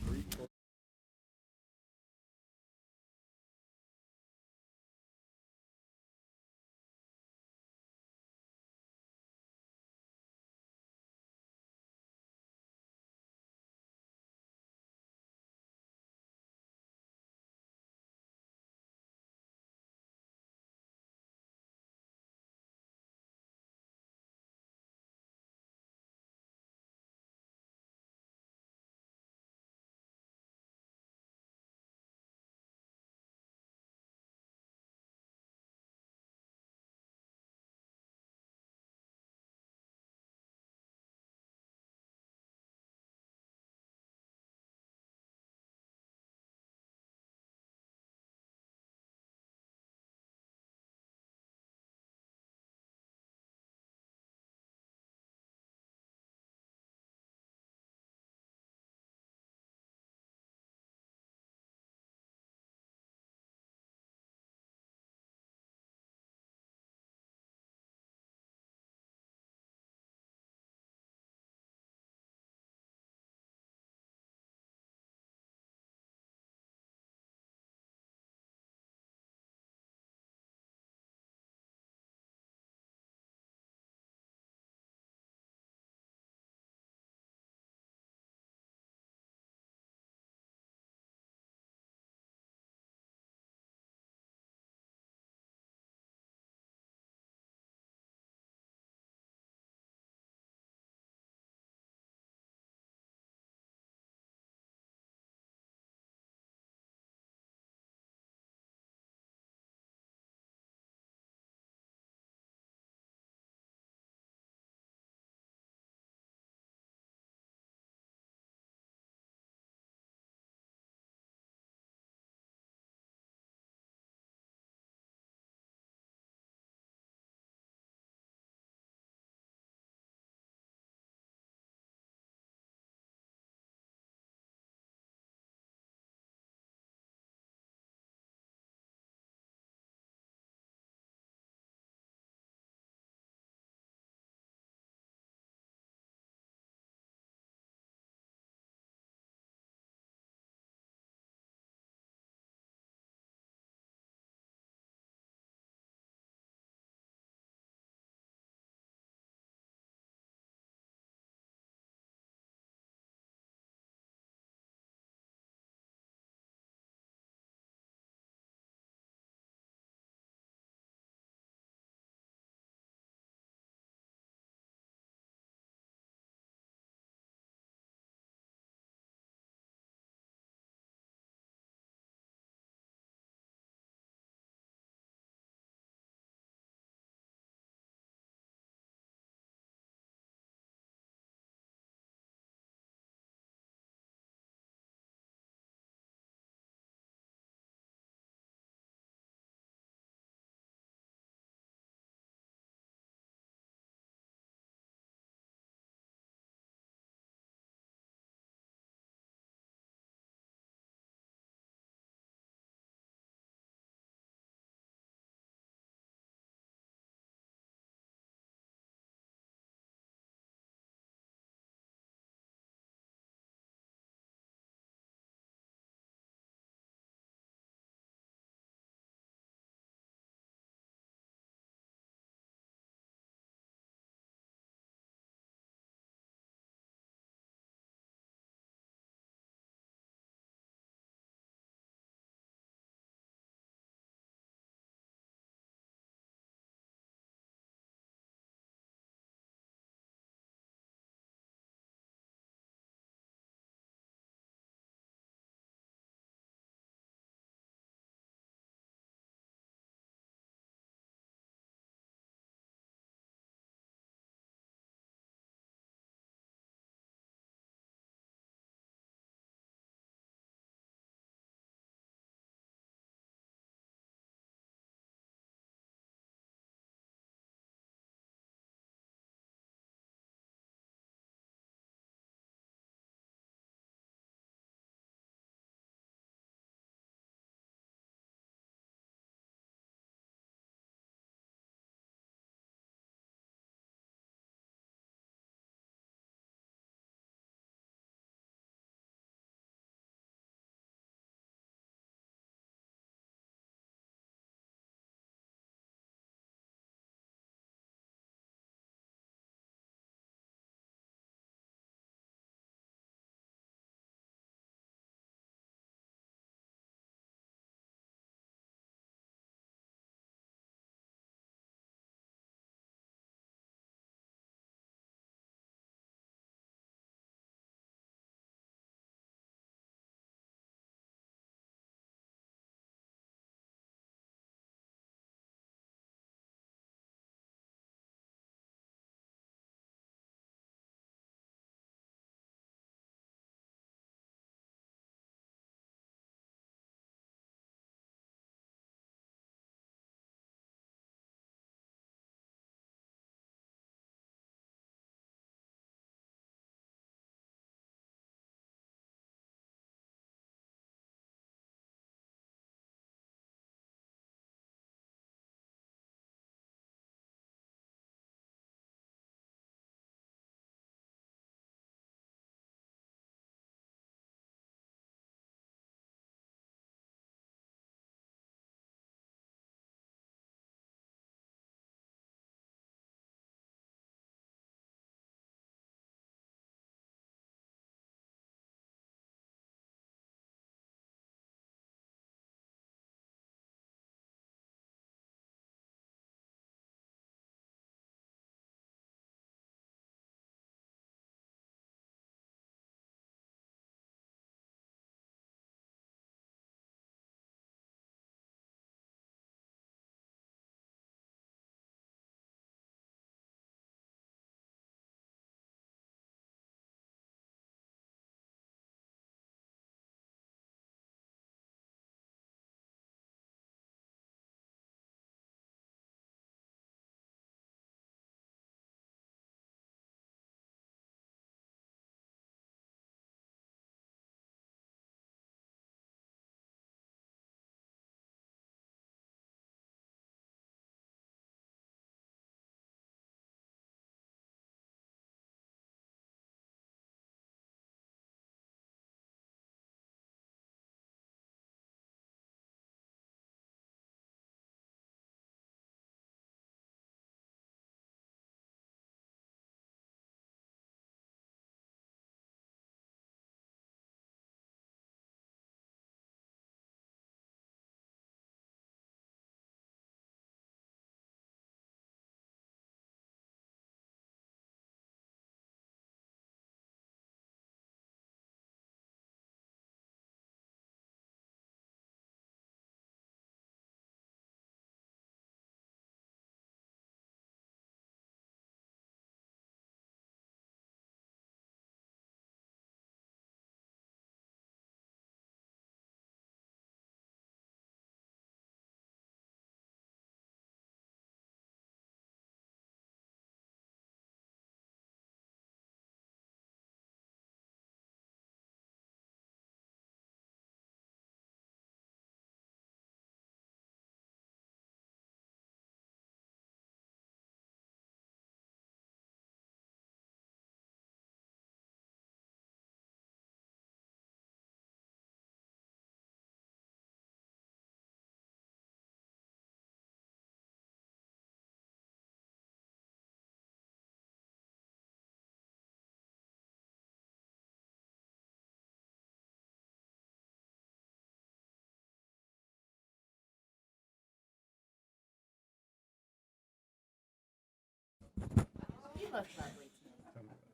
both lovely too.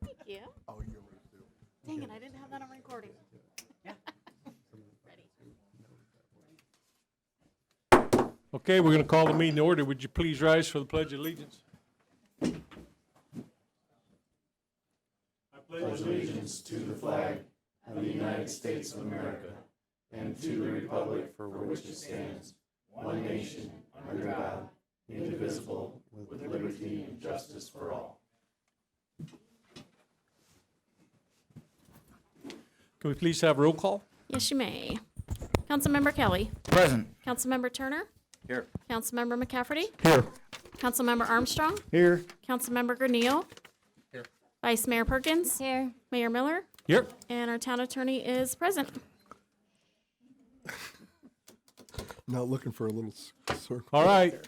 Thank you. Oh, you're right, too. Dang it, I didn't have that on recording. Ready. Okay, we're going to call the meeting to order. Would you please rise for the Pledge of Allegiance? Can we please have roll call? Yes, you may. Councilmember Kelly. Present. Councilmember Turner. Here. Councilmember McCafferty. Here. Councilmember Armstrong. Here. Councilmember Granillo. Here. Vice Mayor Perkins. Here. Mayor Miller. Here. And our town attorney is present. Not looking for a little circle. All right.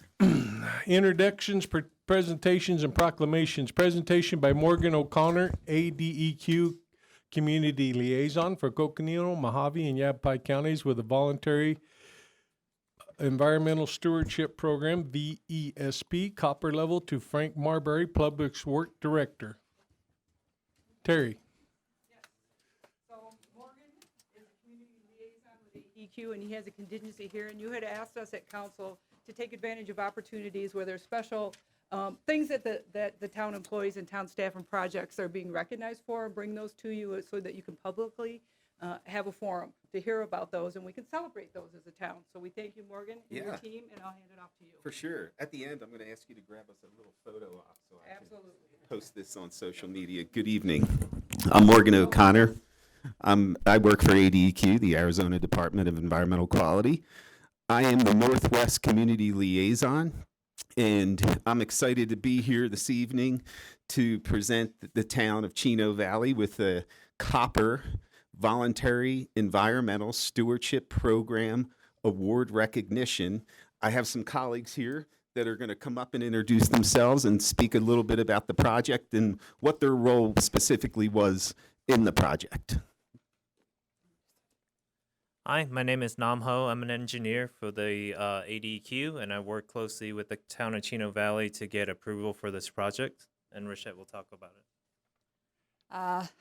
Introductions, presentations, and proclamations. Presentation by Morgan O'Connor, ADEQ Community Liaison for Coconino, Mojave, and Yavapai counties with a voluntary Environmental Stewardship Program, VESP, copper level to Frank Marbury, Public Works Director. Terry. So Morgan is a community liaison with ADEQ, and he has a contingency here, and you had asked us at council to take advantage of opportunities where there's special things that the town employees and town staff and projects are being recognized for, and bring those to you so that you can publicly have a forum to hear about those, and we can celebrate those as a town. So we thank you, Morgan, and your team, and I'll hand it off to you. For sure. At the end, I'm going to ask you to grab us a little photo op so I Absolutely. can post this on social media. Good evening. I'm Morgan O'Connor. I work for ADEQ, the Arizona Department of Environmental Quality. I am the Northwest Community Liaison, and I'm excited to be here this evening to present the town of Chino Valley with the Copper Voluntary Environmental Stewardship Program Award recognition. I have some colleagues here that are going to come up and introduce themselves and speak a little bit about the project and what their role specifically was in the project. Hi, my name is Nam Ho. I'm an engineer for the ADEQ, and I work closely with the town of Chino Valley to get approval for this project. And Rochette will talk about it.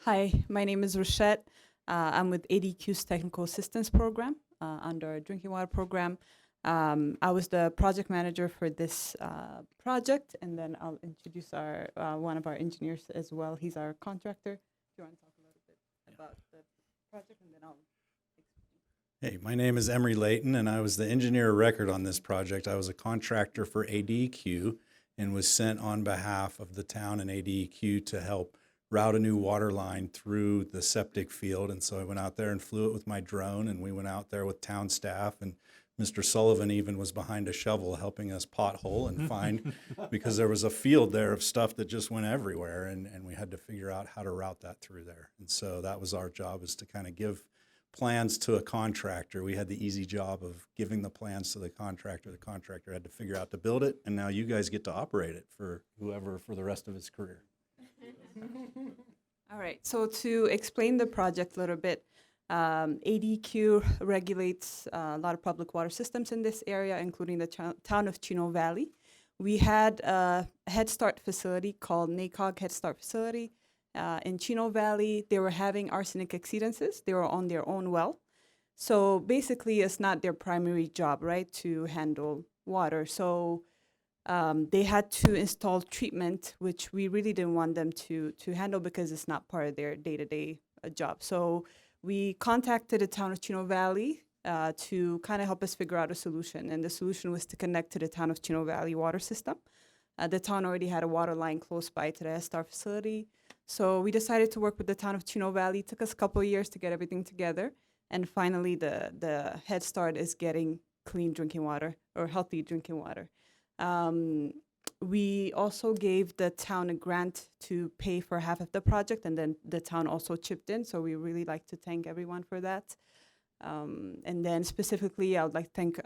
Hi, my name is Rochette. I'm with ADEQ's Technical Assistance Program under our drinking water program. I was the project manager for this project, and then I'll introduce our one of our engineers as well. He's our contractor. Do you want to talk a little bit about the project, and then I'll. Hey, my name is Emery Layton, and I was the engineer of record on this project. I was a contractor for ADEQ and was sent on behalf of the town and ADEQ to help route a new water line through the septic field. And so I went out there and flew it with my drone, and we went out there with town staff, and Mr. Sullivan even was behind a shovel helping us pothole and find, because there was a field there of stuff that just went everywhere, and we had to figure out how to route that through there. And so that was our job, is to kind of give plans to a contractor. We had the easy job of giving the plans to the contractor. The contractor had to figure out to build it, and now you guys get to operate it for whoever for the rest of his career. All right, so to explain the project a little bit, ADEQ regulates a lot of public water systems in this area, including the town of Chino Valley. We had a Head Start facility called NACOG Head Start Facility. In Chino Valley, they were having arsenic exceedances. They were on their own well. So basically, it's not their primary job, right, to handle water. So they had to install treatment, which we really didn't want them to handle because it's not part of their day-to-day job. So we contacted the town of Chino Valley to kind of help us figure out a solution. And the solution was to connect to the town of Chino Valley water system. The town already had a water line close by to the STAR facility. So we decided to work with the town of Chino Valley. It took us a couple of years to get everything together. And finally, the Head Start is getting clean drinking water or healthy drinking water. We also gave the town a grant to pay for half of the project, and then the town also chipped in. So we really like to thank everyone for that. And then specifically, I would like to thank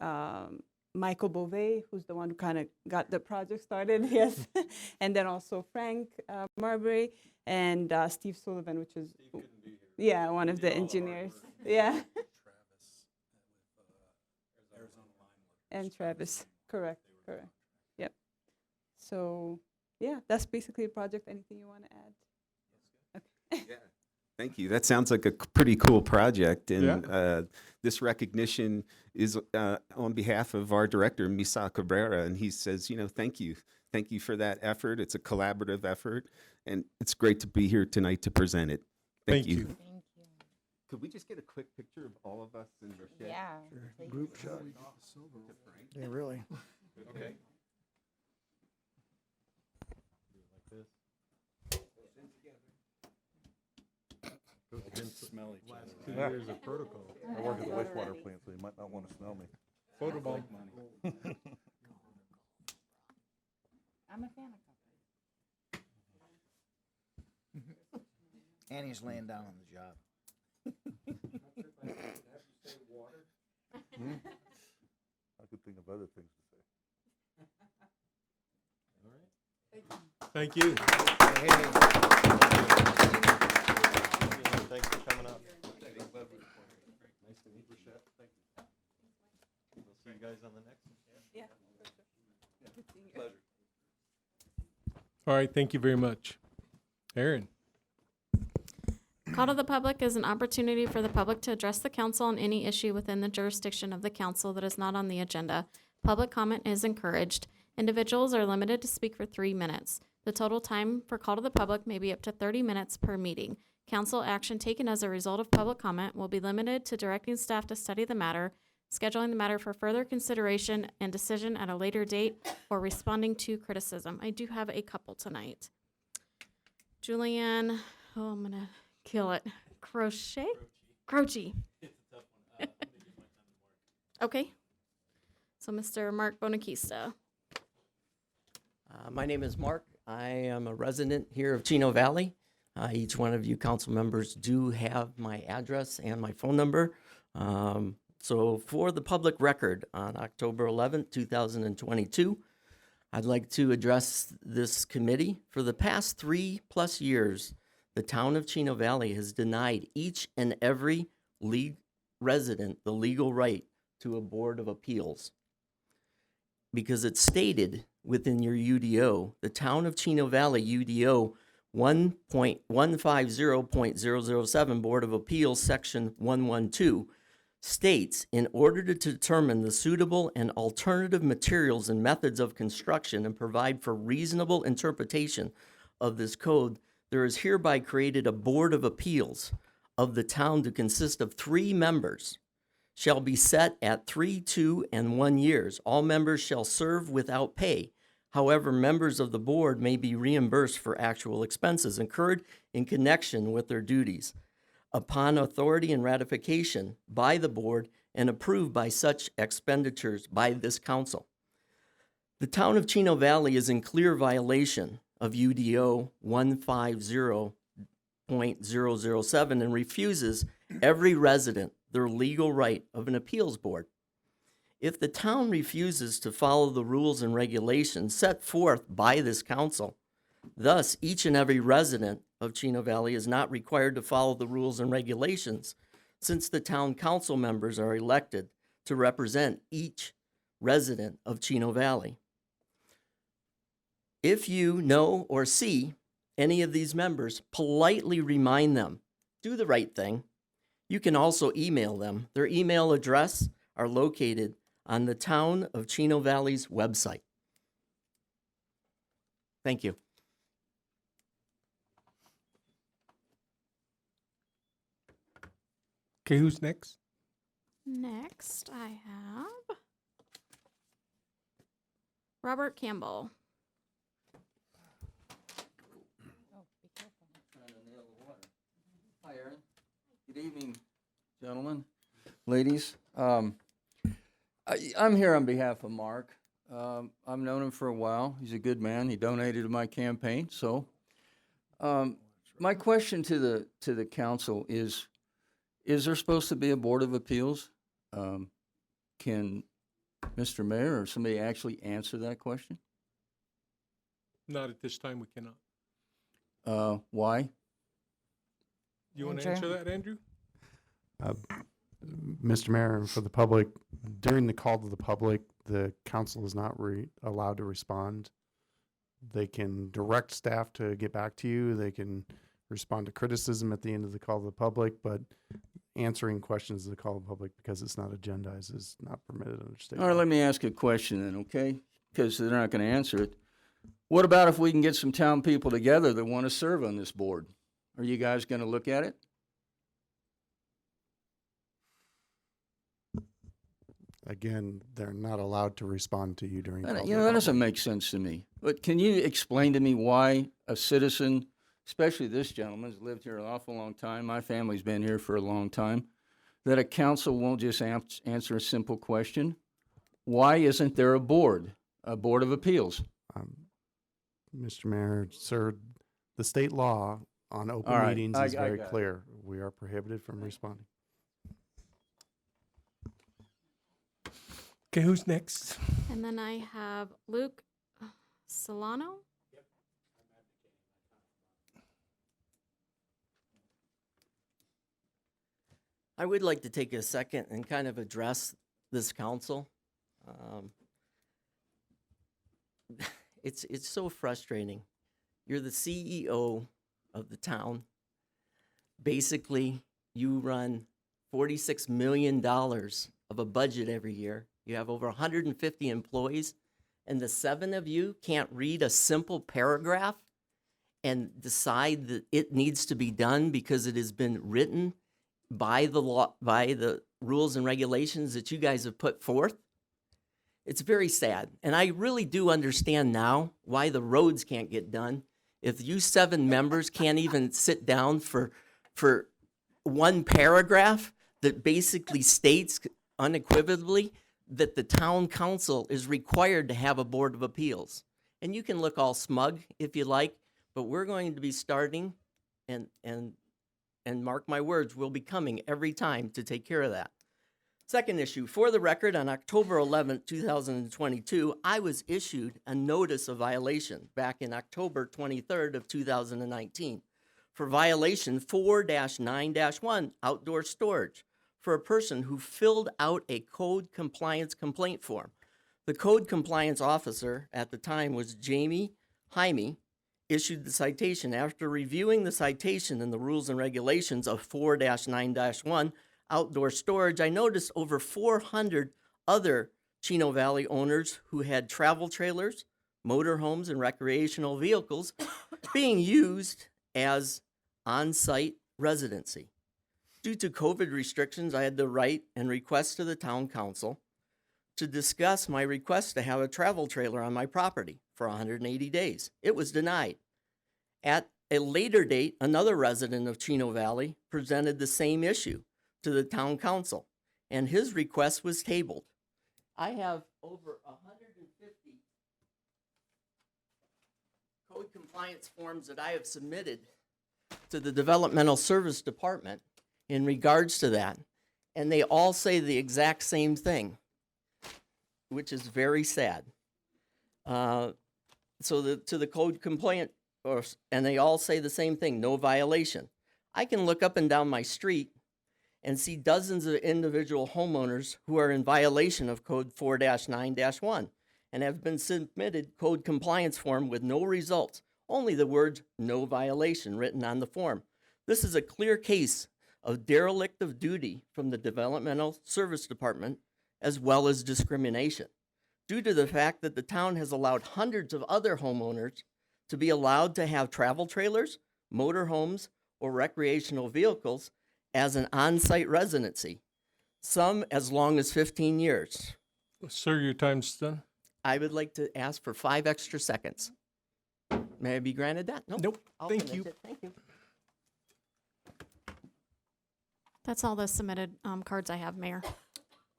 Michael Beauvais, who's the one who kind of got the project started, yes. And then also Frank Marbury and Steve Sullivan, which is, yeah, one of the engineers. Yeah. And Travis, correct. Yep. So yeah, that's basically the project. Anything you want to add? Okay. Thank you. That sounds like a pretty cool project. And Yeah. this recognition is on behalf of our director, Misa Cabrera. And he says, thank you. Thank you for that effort. It's a collaborative effort. And it's great to be here tonight to present it. Thank you. Thank you. Could we just get a quick picture of all of us in Rochelle? Yeah. Group shot. Yeah, really. Okay. Smell each other. 2 years of protocol. I work at the wastewater plant, so you might not want to smell me. Photobomb. I'm a fan of Annie's laying down on the job. I could think of other things to say. Thank you. Thanks for coming up. Nice to meet you. Thank you. We'll see you guys on the next one. Yeah. Pleasure. All right, thank you very much. Aaron. Call to the public is an opportunity for the public to address the council on any issue within the jurisdiction of the council that is not on the agenda. Public comment is encouraged. Individuals are limited to speak for 3 minutes. The total time for call to the public may be up to 30 minutes per meeting. Council action taken as a result of public comment will be limited to directing staff to study the matter, scheduling the matter for further consideration and decision at a later date, or responding to criticism. I do have a couple tonight. Julianne, oh, I'm gonna kill it. Croce. Okay. So Mr. Mark Bonacista. My name is Mark. I am a resident here of Chino Valley. Each one of you council members do have my address and my phone number. So for the public record, on October 11th, 2022, I'd like to address this committee. For the past 3+ years, the town of Chino Valley has denied each and every resident the legal right to a board of appeals. Because it's stated within your UDO, the town of Chino Valley UDO 1.150.007 Board of Appeals, Section 112, states, in order to determine the suitable and alternative materials and methods of construction and provide for reasonable interpretation of this code, there is hereby created a Board of Appeals of the town to consist of 3 members, shall be set at 3, 2, and 1 years. All members shall serve without pay. However, members of the board may be reimbursed for actual expenses incurred in connection with their duties upon authority and ratification by the board and approved by such expenditures by this council. The town of Chino Valley is in clear violation of UDO 150.007 and refuses every resident their legal right of an appeals board. If the town refuses to follow the rules and regulations set forth by this council, thus each and every resident of Chino Valley is not required to follow the rules and regulations, since the town council members are elected to represent each resident of Chino Valley. If you know or see any of these members, politely remind them, do the right thing. You can also email them. Their email address are located on the Town of Chino Valley's website. Thank you. Okay, who's next? Next, I have Robert Campbell. Hi, Aaron. Good evening, gentlemen, ladies. I'm here on behalf of Mark. I've known him for a while. He's a good man. He donated to my campaign. So, my question to the council is there supposed to be a board of appeals? Can Mr. Mayor or somebody actually answer that question? Not at this time, we cannot. Why? You want to answer that, Andrew? Mr. Mayor, for the public, during the call to the public, the council is not allowed to respond They can direct staff to get back to you. They can respond to criticism at the end of the call to the public, but answering questions of the call to the public because it's not agendized is not permitted under state All right, law. let me ask a question then, okay? Because they're not going to answer it. What about if we can get some town people together that want to serve on this board? Are you guys going to look at it? Again, they're not allowed to respond to you during call to You the know, that public. doesn't make sense to me. But can you explain to me why a citizen, especially this gentleman, has lived here an awful long time, my family's been here for a long time, that a council won't just answer a simple question? Why isn't there a board of appeals? Mr. Mayor, sir, the state law on open All right, meetings I is very got it. clear. We are prohibited from responding. Okay, who's next? And then I have Luke Solano. I would like to take a second and kind of address this council. It's so frustrating. You're the CEO of the town. Basically, you run $46 million of a budget every year. You have over 150 employees, and the 7 of you can't read a simple paragraph and decide that it needs to be done because it has been written by the law, by the rules and regulations that you guys have put forth. It's very sad. And I really do understand now why the roads can't get done. If you 7 members can't even sit down for one paragraph that basically states unequivocally that the town council is required to have a board of appeals. And you can look all smug if you like, but we're going to be starting and mark my words, we'll be coming every time to take care of that. Second issue, for the record, on October 11th, 2022, I was issued a notice of violation back in October 23rd of 2019 for violation 4-9-1, outdoor storage, for a person who filled out a code compliance complaint form. The code compliance officer at the time was Jamie Jaime, issued the citation. After reviewing the citation and the rules and regulations of 4-9-1, outdoor storage, I noticed over 400 other Chino Valley owners who had travel trailers, motorhomes, and recreational vehicles being used as on-site residency. Due to COVID restrictions, I had to write and request to the town council to discuss my request to have a travel trailer on my property for 180 days. It was denied. At a later date, another resident of Chino Valley presented the same issue to the town council, and his request was tabled. I have over 150 code compliance forms that I have submitted to the Developmental Service Department in regards to that, and they all say the exact same thing, which is very sad. To the code complaint, and they all say the same thing, no violation. I can look up and down my street and see dozens of individual homeowners who are in violation of code 4-9-1 and have been submitted code compliance form with no results, only the words no violation written on the form. This is a clear case of derelict of duty from the Developmental Service Department as well as discrimination, due to the fact that the town has allowed hundreds of other homeowners to be allowed to have travel trailers, motorhomes, or recreational vehicles as an on-site residency, some as long as 15 years. Sir, your time's done. I would like to ask for 5 extra seconds. May I be granted that? Nope. I'll Thank finish you. it. Thank you. That's all the submitted cards I have, Mayor.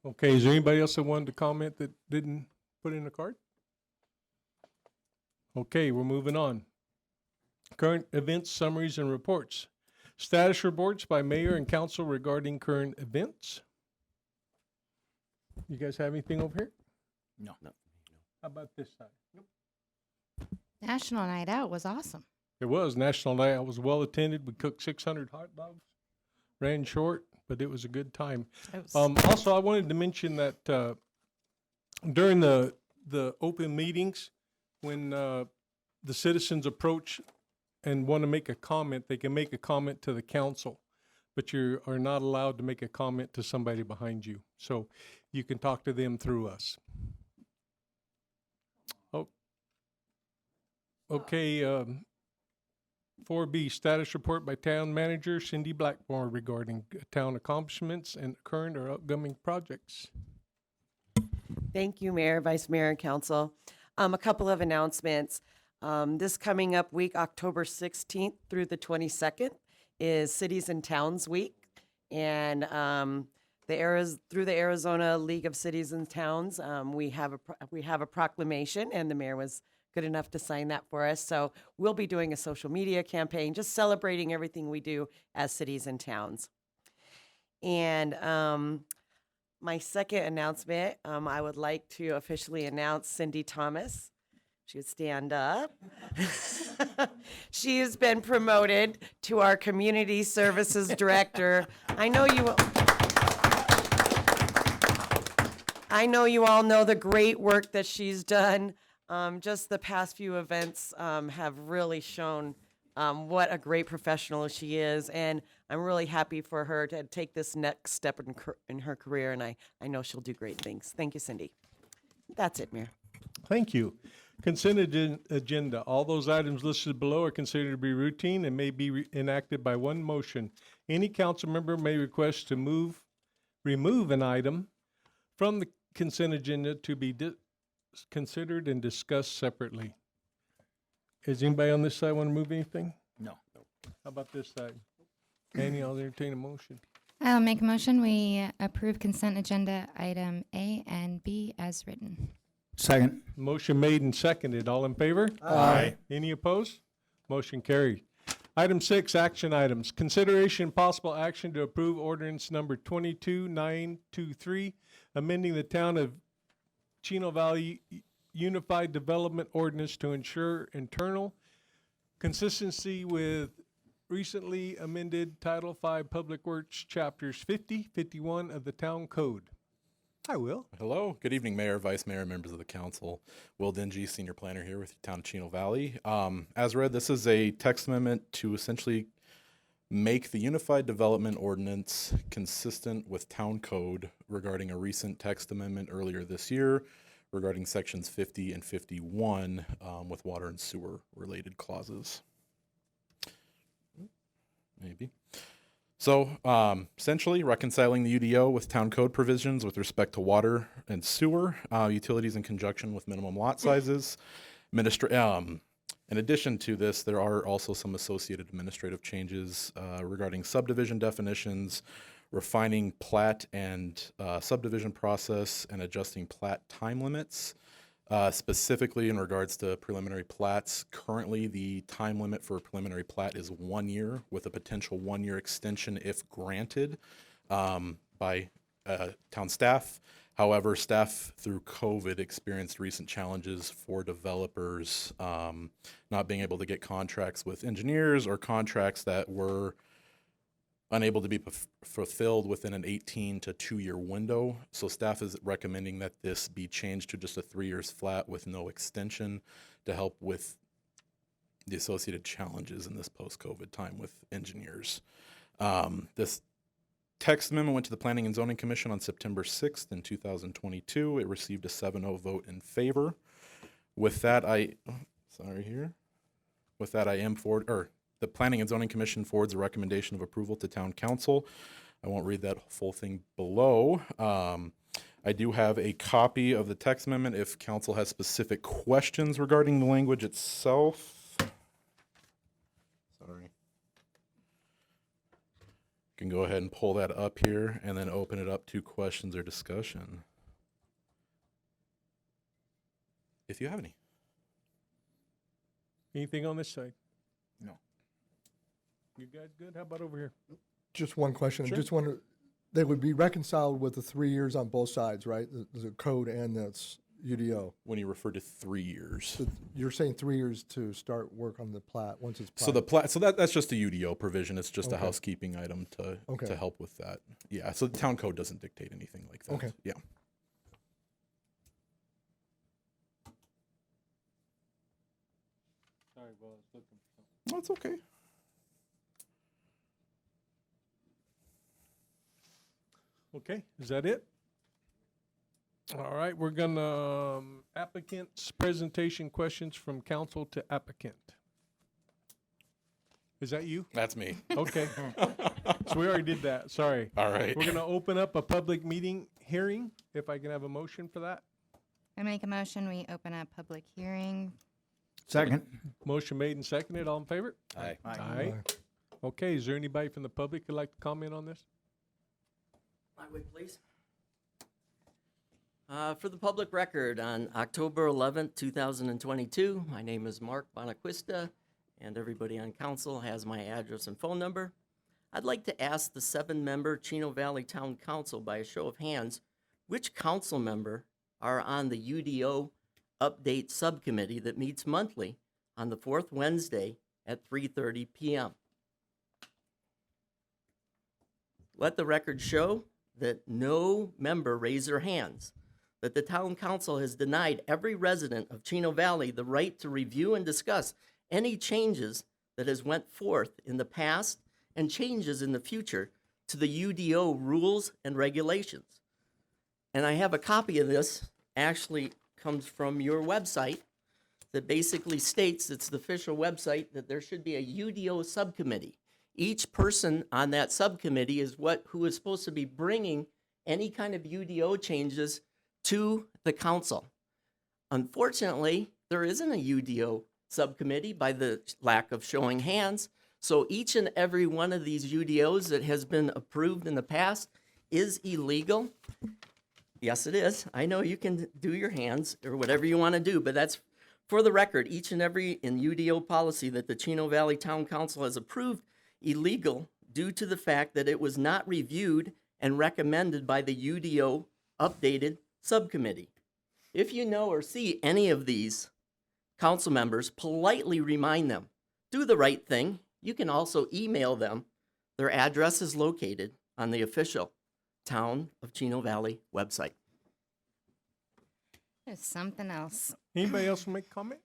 Okay, is there anybody else that wanted to comment that didn't put in a card? Okay, we're moving on. Current events, summaries, and reports. Status reports by mayor and council regarding current events. You guys have anything over here? No. How about this side? National Night Out was awesome. It was National Night. I was well attended. We cooked 600 hot dogs. Ran short, but it was a good time. Also, I wanted to mention that during the open meetings, when the citizens approach and want to make a comment, they can make a comment to the council, but you are not allowed to make a comment to somebody behind you. So you can talk to them through us. Oh, okay. 4B, status report by town manager Cindy Blackmore regarding town accomplishments and current or upcoming projects. Thank you, Mayor, Vice Mayor, and Council. A couple of announcements. This coming up week, October 16th through the 22nd, is Cities and Towns Week. And through the Arizona League of Cities and Towns, we have a proclamation, and the mayor was good enough to sign that for us. So we'll be doing a social media campaign, just celebrating everything we do as cities and towns. And my second announcement, I would like to officially announce Cindy Thomas. She would stand up. She has been promoted to our Community Services Director. I know you all know the great work that she's done. Just the past few events have really shown what a great professional she is, and I'm really happy for her to take this next step in her career, and I know she'll do great things. Thank you, Cindy. That's it, Mayor. Thank you. Consent agenda. All those items listed below are considered to be routine and may be enacted by one motion. Any council member may request to remove an item from the consent agenda to be considered and discussed separately. Does anybody on this side want to move anything? No. How about this side? Annie, I'll entertain a motion. I'll make a motion. We approve consent agenda item A and B as written. Second. Motion made and seconded. All in favor? Aye. Any opposed? Motion carried. Item 6, action items. Consideration and possible action to approve ordinance number 22923, amending the town of Chino Valley Unified Development Ordinance to ensure internal consistency with recently amended Title V Public Works Chapters 50, 51 of the Town Code. Hi, Will. Hello. Good evening, Mayor, Vice Mayor, members of the council. Will Dingy, Senior Planner here with the Town of Chino Valley. As read, this is a text amendment to essentially make the Unified Development Ordinance consistent with Town Code regarding a recent text amendment earlier this year regarding sections 50 and 51 with water and sewer related clauses. Maybe. So essentially reconciling the UDO with town code provisions with respect to water and sewer, utilities in conjunction with minimum lot sizes. In addition to this, there are also some associated administrative changes regarding subdivision definitions, refining plat and subdivision process, and adjusting plat time limits. Specifically in regards to preliminary plats, currently the time limit for a preliminary plat is 1 year with a potential 1 year extension if granted by town staff. However, staff through COVID experienced recent challenges for developers not being able to get contracts with engineers or contracts that were unable to be fulfilled within an 18 to 2 year window. So staff is recommending that this be changed to just a 3 years flat with no extension to help with the associated challenges in this post-COVID time with engineers. This text amendment went to the Planning and Zoning Commission on September 6th in 2022. It received a 7-0 vote in favor. With that, the Planning and Zoning Commission forwards a recommendation of approval to Town Council. I won't read that full thing below. I do have a copy of the text amendment if Council has specific questions regarding the language itself. Sorry. You can go ahead and pull that up here and then open it up to questions or discussion, if you have any. Anything on this side? No. You guys good? How about over here? Just one question. Sure. I just wonder, they would be reconciled with the 3 years on both sides, right? The code and the UDO. When you refer to 3 years. So you're saying 3 years to start work on the plat once it's So platted. that's just a UDO provision. It's just a Okay. housekeeping item to Okay. help with that. Yeah. So the town code doesn't dictate anything like that. Okay. Yeah. That's okay. Okay, is that it? All right, we're gonna, applicant's presentation questions from council to applicant. Is that you? That's me. Okay. So we already did that, sorry. All right. We're gonna open up a public meeting hearing, if I can have a motion for that. I make a motion, we open a public hearing. Second. Motion made and seconded, all in favor? Aye. Aye. Okay, is there anybody from the public who'd like to comment on this? I would, please. For the public record, on October 11th, 2022, my name is Mark Bonaquista, and everybody on council has my address and phone number. I'd like to ask the 7-member Chino Valley Town Council, by a show of hands, which council member are on the UDO Update Subcommittee that meets monthly on the 4th Wednesday at 3:30 p.m. Let the record show that no member raised their hands, that the town council has denied every resident of Chino Valley the right to review and discuss any changes that has went forth in the past and changes in the future to the UDO rules and regulations. And I have a copy of this, actually comes from your website, that basically states, it's the official website, that there should be a UDO subcommittee. Each person on that subcommittee is who is supposed to be bringing any kind of UDO changes to the council. Unfortunately, there isn't a UDO subcommittee by the lack of showing hands. So each and every one of these UDOs that has been approved in the past is illegal. Yes, it is. I know you can do your hands or whatever you want to do, but that's for the record. Each and every in UDO policy that the Chino Valley Town Council has approved illegal due to the fact that it was not reviewed and recommended by the UDO updated subcommittee. If you know or see any of these council members, politely remind them. Do the right thing. You can also email them. Their address is located on the official Town of Chino Valley website. There's something else. Anybody else make a comment?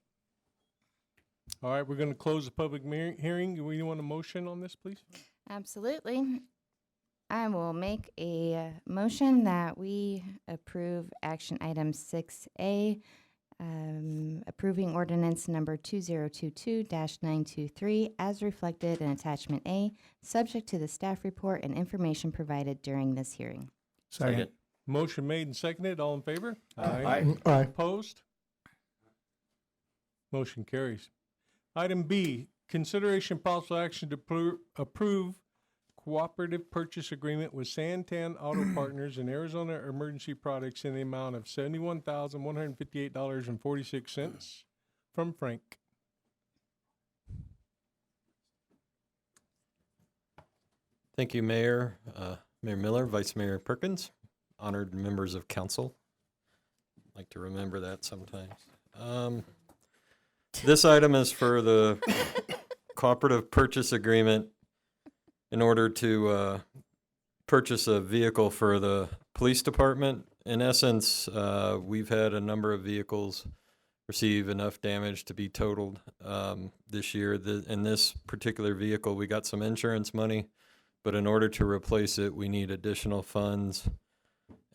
All right, we're gonna close the public hearing. Do we want a motion on this, please? Absolutely. I will make a motion that we approve action item 6A, approving ordinance number 2022-923 as reflected in attachment A, subject to the staff report and information provided during this hearing. Second. Motion made and seconded, all in favor? Aye. Aye. Opposed? Motion carries. Item B, consideration possible action to approve cooperative purchase agreement with Santan Auto Partners and Arizona Emergency Products in the amount of $71,158.46 from Frank. Thank you, Mayor, Mayor Miller, Vice Mayor Perkins, honored members of council. Like to remember that sometimes. This item is for the cooperative purchase agreement in order to purchase a vehicle for the police department. In essence, we've had a number of vehicles receive enough damage to be totaled this year. In this particular vehicle, we got some insurance money, but in order to replace it, we need additional funds.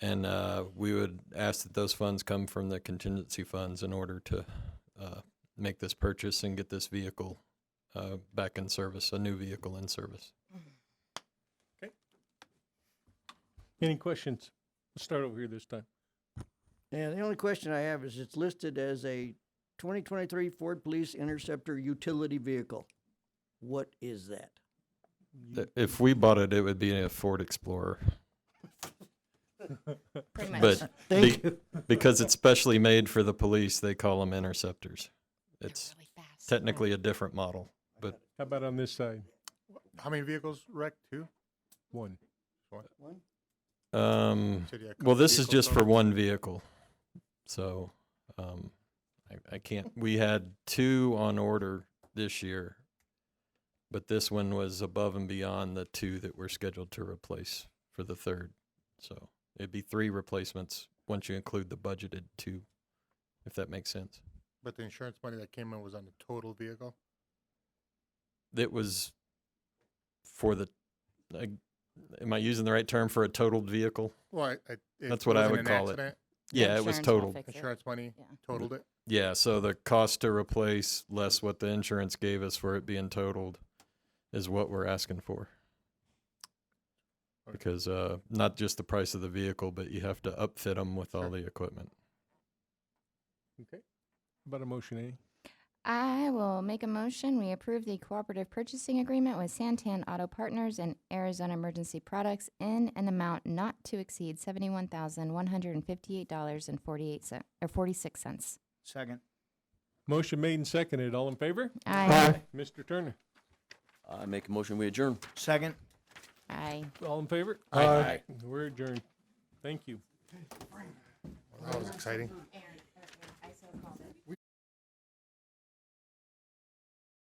And we would ask that those funds come from the contingency funds in order to make this purchase and get this vehicle back in service, a new vehicle in service. Okay. Any questions? Let's start over here this time. Yeah, the only question I have is it's listed as a 2023 Ford Police Interceptor utility vehicle. What is that? If we bought it, it would be a Ford Explorer. Pretty much. But because it's specially made for the police, they call them interceptors. It's really fast. technically a different model, but How about on this side? How many vehicles wrecked? Two? One. One? Said you had a well, couple this is vehicles just for total? one vehicle. So, I can't, we had two on order this year, but this one was above and beyond the two that we're scheduled to replace for the third. So it'd be three replacements once you include the budgeted two, if that makes sense. But the insurance money that came in was on the total vehicle? it was for the, am I using the right term for a totaled vehicle? Well, That's what I would call it. Yeah, it was totaled. Insurance money totaled it. Yeah, so the cost to replace less what the insurance gave us for it being totaled is what we're asking for. Because not just the price of the vehicle, but you have to upfit them with all the equipment. Okay. About a motion, Annie? I will make a motion. We approve the cooperative purchasing agreement with Santan Auto Partners and Arizona Emergency Products in an amount not to exceed $71,158.46. Second. Motion made and seconded. All in favor? Aye. Mr. Turner? I make a motion, we adjourn. Second. Aye. All in favor? Aye. We're adjourned. Thank you. That was exciting.